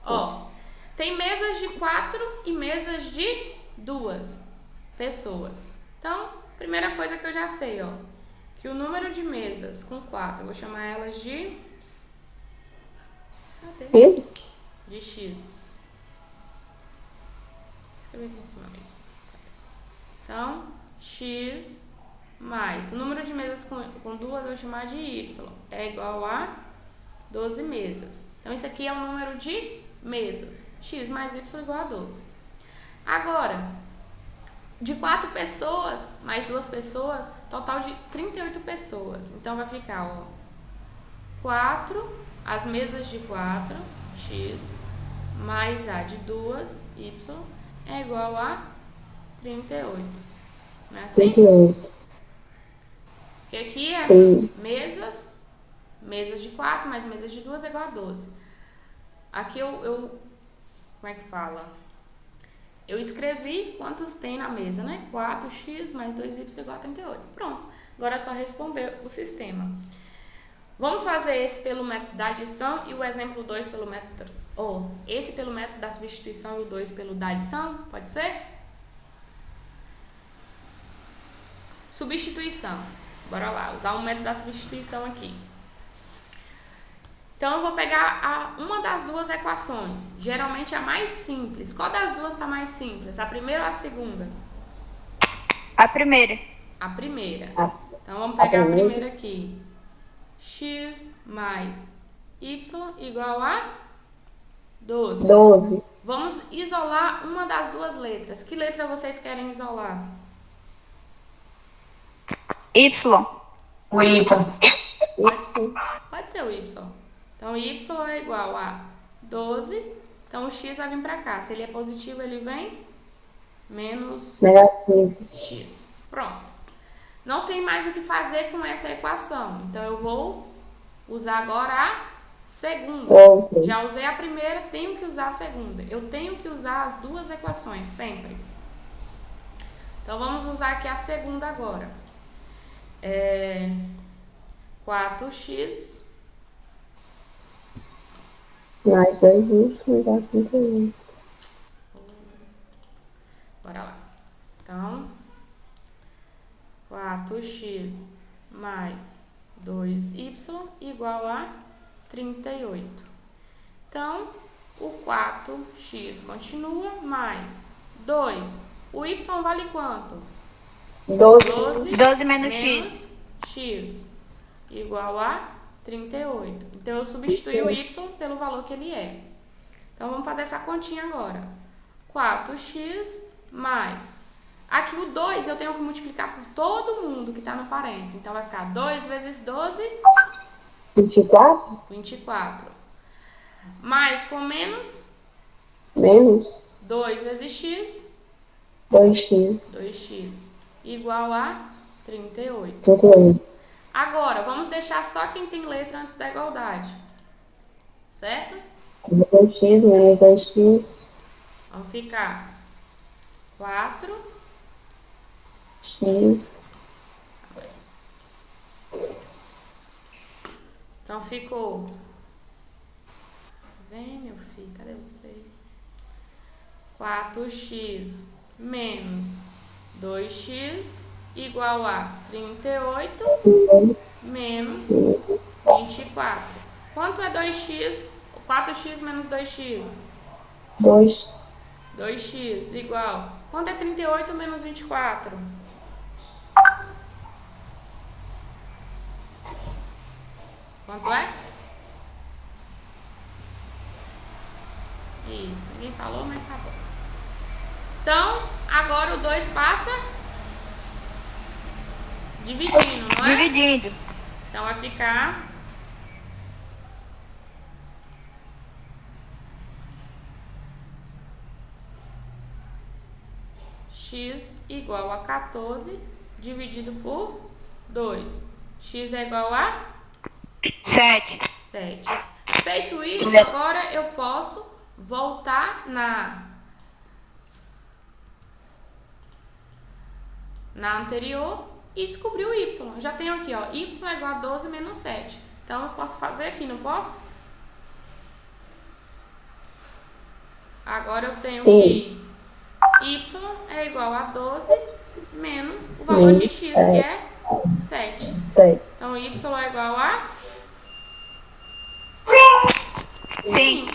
Ó, tem mesas de 4 e mesas de 2 pessoas. Então, primeira coisa que eu já sei, ó, que o número de mesas com 4, eu vou chamar elas de... Cadê? X? De X. Vou escrever aqui em cima mesmo. Então, X mais o número de mesas com 2 eu vou chamar de Y. É igual a 12 mesas. Então, isso aqui é o número de mesas. X mais Y igual a 12. Agora, de 4 pessoas mais 2 pessoas, total de 38 pessoas. Então, vai ficar, ó, 4, as mesas de 4, X, mais a de 2, Y, é igual a 38. Não é assim? 38. Porque aqui é Sim. mesas de 4 mais mesas de 2 é igual a 12. Aqui eu como é que fala? Eu escrevi quantos tem na mesa, né? 4x mais 2y igual a 38. Pronto. Agora é só responder o sistema. Vamos fazer esse pelo método da adição e o exemplo 2 pelo método... esse pelo método da substituição e o 2 pelo da adição? Pode ser? Substituição. Bora lá, usar o método da substituição aqui. Então, eu vou pegar uma das duas equações, geralmente a mais simples. Qual das duas está mais simples? A primeira ou a segunda? A primeira. A primeira. Então, vamos pegar a primeira aqui. X mais Y igual a 12. 12. Vamos isolar uma das duas letras. Que letra vocês querem isolar? Y. O Y. Pode ser o Y. Então, Y é igual a 12. Então, o X vai vir para cá. Se ele é positivo, ele vem menos Negativo. X. Pronto. Não tem mais o que fazer com essa equação. Então, eu vou usar agora a segunda. Ok. Já usei a primeira, tenho que usar a segunda. Eu tenho que usar as duas equações, sempre. Então, vamos usar aqui a segunda agora. 4x Mais 2y igual a 38. Bora lá. Então, 4x mais 2y igual a 38. Então, o 4x continua, mais 2. O y vale quanto? 12. 12 menos X. X igual a 38. Então, eu substituí o y pelo valor que ele é. Então, vamos fazer essa continha agora. 4x mais... Aqui o 2 eu tenho que multiplicar por todo mundo que está no parênteses. Então, vai ficar 2 vezes 12... 24. 24. Mais com menos... Menos 2 vezes x... 2x. 2x igual a 38. 38. Agora, vamos deixar só quem tem letra antes da igualdade. Certo? 2x menos 2x. Vamos ficar 4x. Então, ficou... Vem, meu filho, cadê você? 4x menos 2x igual a 38 menos 24. Quanto é 2x? 4x menos 2x? 2. 2x igual. Quanto é 38 menos 24? Quanto é? Isso, ninguém falou, mas tá bom. Então, Agora o 2 passa dividindo, não é? Dividindo. Então vai ficar x igual a 14 dividido por 2. X é igual a 7. 7. Feito isso, agora eu posso voltar na anterior e descobrir o y. Eu já tenho aqui, ó, y é igual a 12 menos 7. Então, eu posso fazer aqui, não posso? Agora eu tenho que y é igual a 12 menos o valor de x, que é 7. 7. Então, y é igual a 5.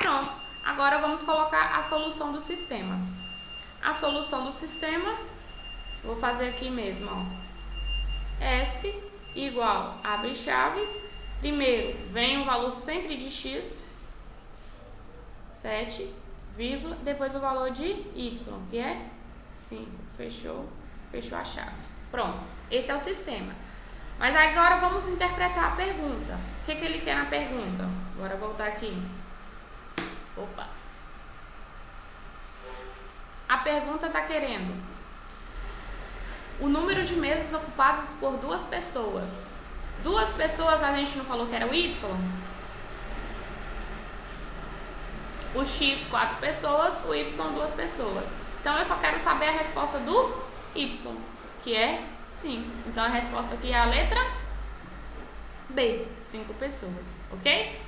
Pronto. Agora vamos colocar a solução do sistema. A solução do sistema, vou fazer aqui mesmo, ó. S igual, abre chaves. Primeiro, vem o valor sempre de x, 7, vírgula, depois o valor de y, que é 5. Fechou? Fechou a chave. Pronto. Esse é o sistema. Mas agora vamos interpretar a pergunta. O que ele quer na pergunta? Bora voltar aqui. Opa. A pergunta está querendo o número de mesas ocupadas por 2 pessoas. 2 pessoas, a gente não falou que era o y? O x, 4 pessoas, o y, 2 pessoas. Então, eu só quero saber a resposta do y, que é 5. Então, a resposta aqui é a letra B, 5 pessoas, ok?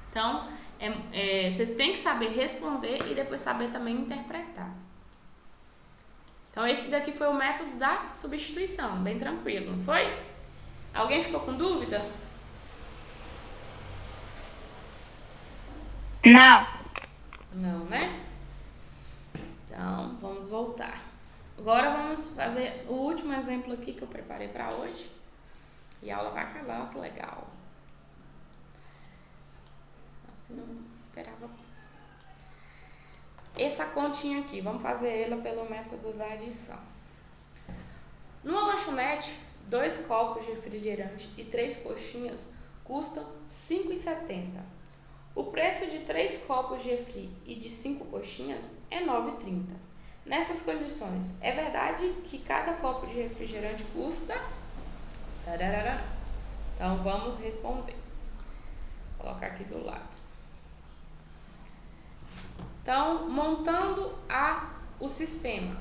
Então, vocês têm que saber responder e depois saber também interpretar. Então, esse daqui foi o método da substituição, bem tranquilo, não foi? Alguém ficou com dúvida? Não. Não, né? Então, vamos voltar. Agora vamos fazer o último exemplo aqui que eu preparei para hoje. E a aula vai acabar, ó, que legal. Nossa, não esperava. Essa continha aqui, vamos fazer ela pelo método da adição. Numa lanchonete, 2 copos de refrigerante e 3 coxinhas custam R$ 5,70. O preço de 3 copos de refri e de 5 coxinhas é R$ 9,30. Nessas condições, é verdade que cada copo de refrigerante custa... Então, vamos responder. Vou colocar aqui do lado. Então, montando o sistema,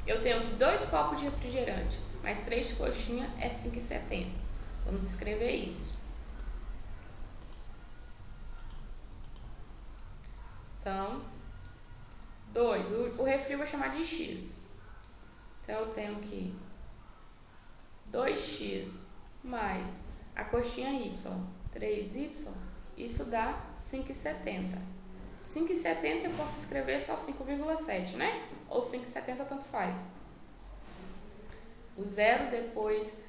eu tenho que 2 copos de refrigerante mais 3 de coxinha é R$ 5,70. Vamos escrever isso. Então, 2. O refri eu vou chamar de x. Então, eu tenho que 2x mais a coxinha y, 3y, isso dá 5,70. 5,70 eu posso escrever só 5,7, né? Ou 5,70 tanto faz. O zero depois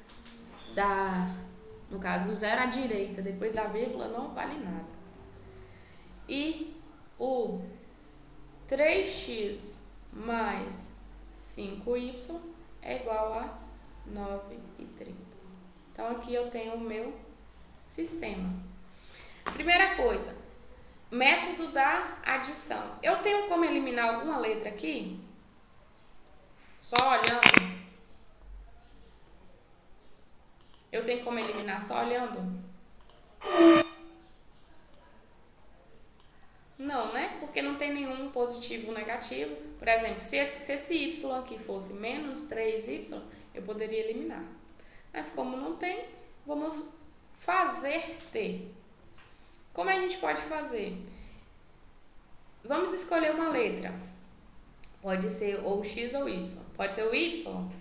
no caso, o zero à direita, depois da vírgula, não vale nada. E o 3x mais 5y é igual a 9,30. Então, aqui eu tenho o meu sistema. Primeira coisa, método da adição. Eu tenho como eliminar alguma letra aqui? Só olhando? Eu tenho como eliminar só olhando? Não, né? Porque não tem nenhum positivo ou negativo. Por exemplo, se esse y aqui fosse menos 3y, eu poderia eliminar. Mas como não tem, vamos fazer ter. Como a gente pode fazer? Vamos escolher uma letra. Pode ser ou x ou y. Pode ser o y?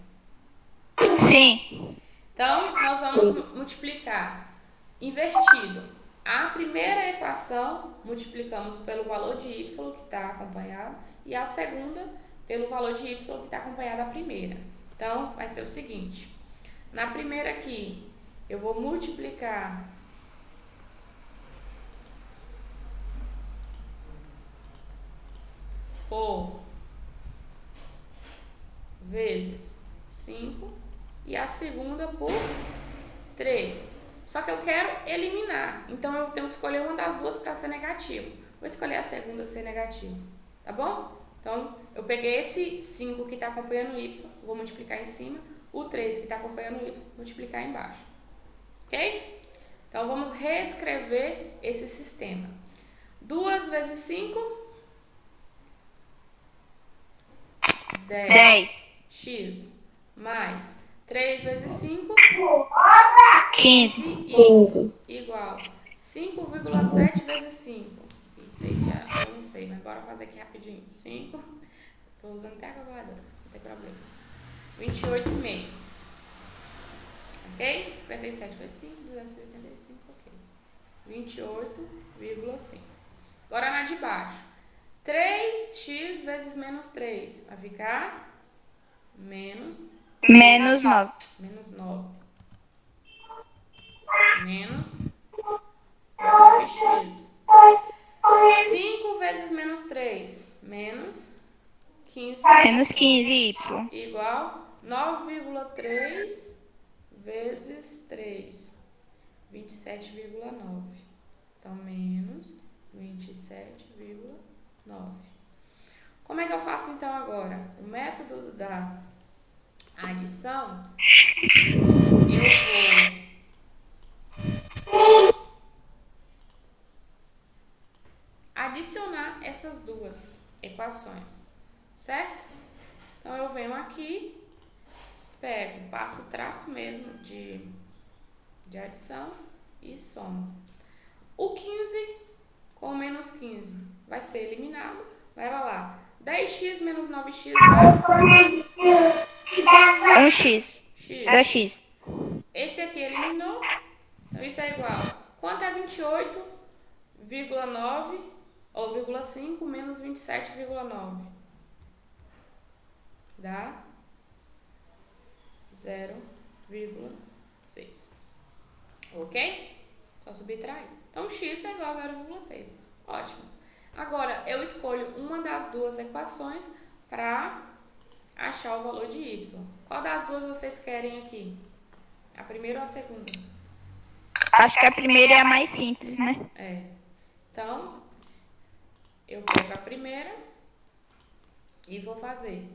Sim. Então, nós vamos multiplicar invertido. A primeira equação, multiplicamos pelo valor de y que está acompanhado. E a segunda, pelo valor de y que está acompanhado da primeira. Então, vai ser o seguinte. Na primeira aqui, eu vou multiplicar por vezes 5 e a segunda por 3. Só que eu quero eliminar, então eu tenho que escolher uma das duas para ser negativo. Vou escolher a segunda ser negativo, tá bom? Então, eu peguei esse 5 que está acompanhando o y, vou multiplicar em cima, o 3 que está acompanhando o y, multiplicar embaixo. Ok? Então, vamos reescrever esse sistema. 2 vezes 5, 10. X mais 3 vezes 5, 15. 15. igual 5,7 vezes 5. Isso aí já eu não sei, mas bora fazer aqui rapidinho. 5, tô usando até a calculadora, não tem problema. 28,5. Ok? 57 vezes 5, 285, ok. 28,5. Agora na de baixo. 3x vezes menos 3 vai ficar menos Menos 9. menos 9. Menos 9x. 5 vezes menos 3, menos 15, Menos 15y. igual 9,3 vezes 3, 27,9. Então, menos 27,9. Como é que eu faço, então, agora? O método da adição, eu vou adicionar essas duas equações, certo? Então, eu venho aqui, pego, passo o traço mesmo de adição e somo. O 15 com o menos 15 vai ser eliminado, vai lá. 10x menos 9x dá 1x. Dá x. Esse aqui eliminou, então isso é igual. Quanto é 28,9 ou 0,5 menos 27,9? Dá 0,6. Ok? Só subtrair. Então, x é igual a 0,6. Ótimo. Agora, eu escolho uma das duas equações para achar o valor de y. Qual das duas vocês querem aqui? A primeira ou a segunda? Acho que a primeira é a mais simples, né? É. Então, eu pego a primeira e vou fazer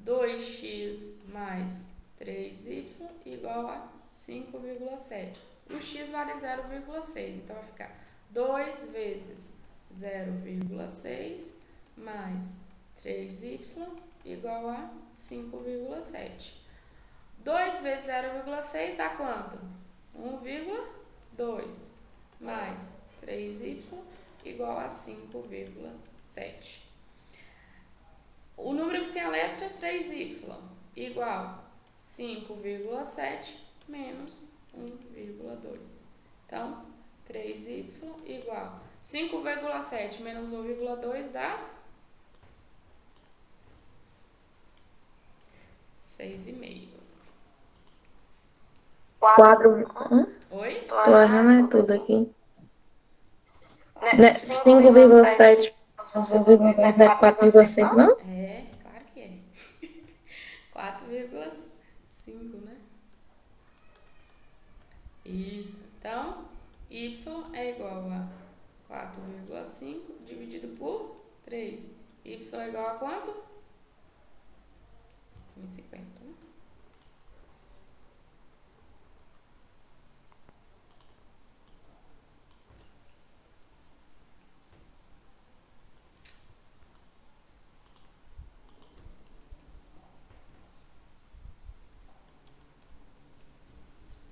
2x mais 3y igual a 5,7. O x vale 0,6, então vai ficar 2 vezes 0,6 mais 3y igual a 5,7. 2 vezes 0,6 dá quanto? 1,2 mais 3y igual a 5,7. O número que tem a letra 3y igual 5,7 menos 1,2. Então, 3y igual 5,7 menos 1,2 dá 6,5. Quadro. Oi? Tô errando tudo aqui. 5,7 0,2 não é 4,5, não? É, claro que é. 4,5, né? Isso. Então, y é igual a 4,5 dividido por 3. Y é igual a quanto? 1,50, né?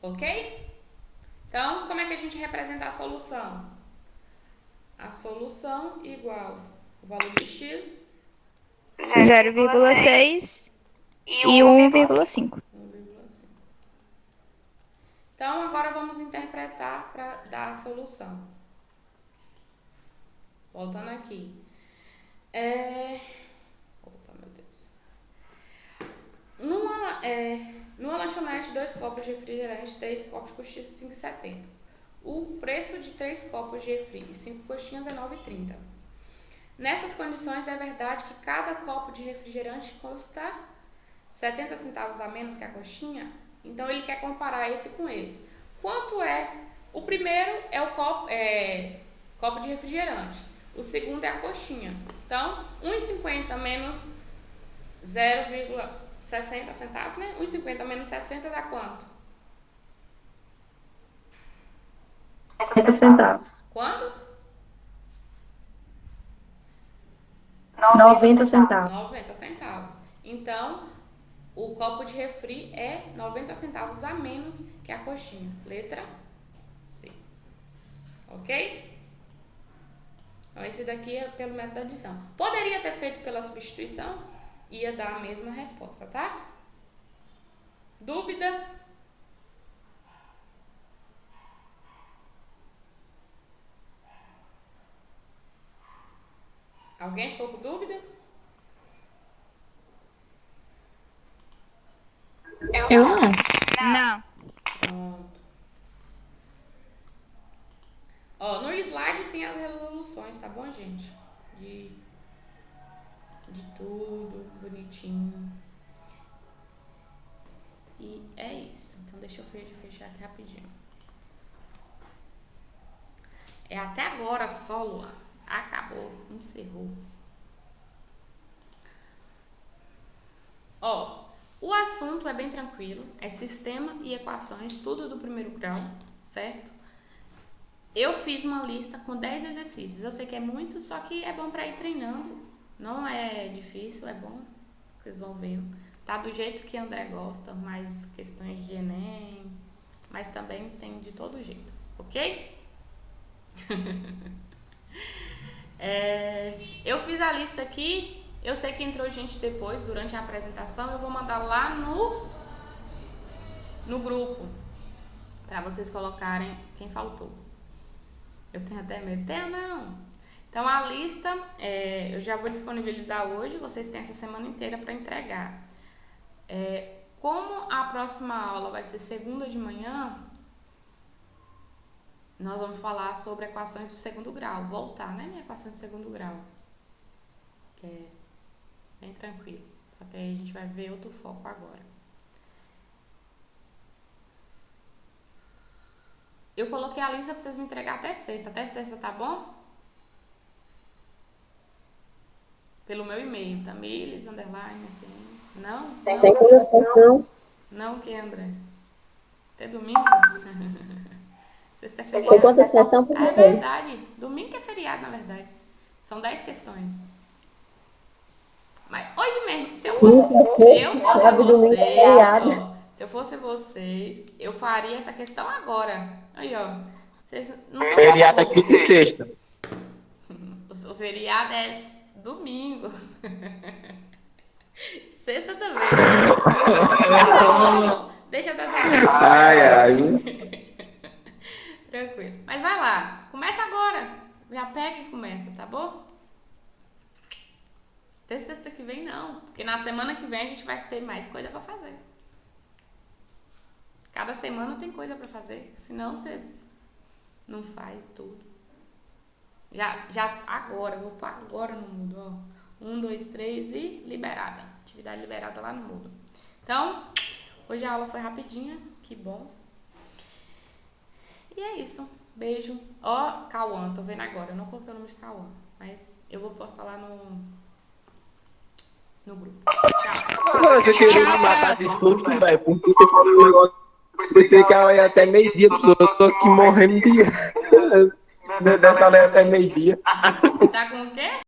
Ok? Então, como é que a gente representa a solução? A solução igual o valor de x 0,6 e 1,5. 1,5. Então, agora vamos interpretar para dar a solução. Voltando aqui. Opa, meu Deus. Numa lanchonete, 2 copos de refrigerante, 3 copos de coxinha, 5,70. O preço de 3 copos de refri e 5 coxinhas é 9,30. Nessas condições, é verdade que cada copo de refrigerante custa 70 centavos a menos que a coxinha? Então, ele quer comparar esse com esse. Quanto é? O primeiro é o copo de refrigerante. O segundo é a coxinha. Então, 1,50 menos 0,60 centavos, né? 1,50 menos 60 dá quanto? 60 centavos. Quanto? 90 centavos. 90 centavos. Então, o copo de refri é 90 centavos a menos que a coxinha. Letra C. Ok? Então, esse daqui é pelo método da adição. Poderia ter feito pela substituição? Ia dar a mesma resposta, tá? Dúvida? Alguém ficou com dúvida? Eu não. Não. Pronto. Ó, no slide tem as resoluções, tá bom, gente? De tudo, bonitinho. E é isso. Então, deixa eu fechar aqui rapidinho. É até agora só, Luan. Acabou, encerrou. Ó, o assunto é bem tranquilo. É sistema e equações, tudo do primeiro grau, certo? Eu fiz uma lista com 10 exercícios. Eu sei que é muito, só que é bom pra ir treinando. Não é difícil, é bom. Vocês vão vendo. Tá do jeito que André gosta, mais questões de Enem. Mas também tem de todo jeito, ok? Eu fiz a lista aqui. Eu sei que entrou gente depois, durante a apresentação. Eu vou mandar lá no grupo, pra vocês colocarem quem faltou. Eu tenho até medo. Não. Então, a lista eu já vou disponibilizar hoje. Vocês têm essa semana inteira para entregar. Como a próxima aula vai ser segunda de manhã, nós vamos falar sobre equações do segundo grau. Voltar, né? Equação de segundo grau. Que é bem tranquilo. Só que aí a gente vai ver outro foco agora. Eu coloquei a lista pra vocês me entregar até sexta. Até sexta, tá bom? Pelo meu e-mail, Tamiles, _, assim. Não? Tem não. Não, o que, André? Até domingo? Sexta é feriado. Tem quantas questões, É professor? verdade. Domingo que é feriado, na verdade. São 10 questões. Mas hoje mesmo, se eu fosse vocês, eu faria essa questão agora. Aí, ó. Vocês não estão Feriado aqui de sexta. O feriado é domingo. Sexta também. Mas tá bom. Deixa até domingo. Ai. Tranquilo. Mas vai lá. Começa agora. Já pega e começa, tá bom? Até sexta que vem não. Porque na semana que vem a gente vai ter mais coisa pra fazer. Cada semana tem coisa pra fazer. Senão vocês não faz tudo. Já agora, vou pôr agora no Moodle, ó. 1, 2, 3 e liberada. Atividade liberada lá no Moodle. Então, hoje a aula foi rapidinha, que bom. E é isso. Beijo. Ó, Cauã, tô vendo agora. Eu não coloquei o nome de Cauã, mas eu vou postar lá no grupo. Tchau. Você queria me matar de susto, velho. Porque você falou um negócio. Pensei que ela ia até meio-dia. Eu tô aqui morrendo de. Dessa até meio-dia. Você tá com o quê?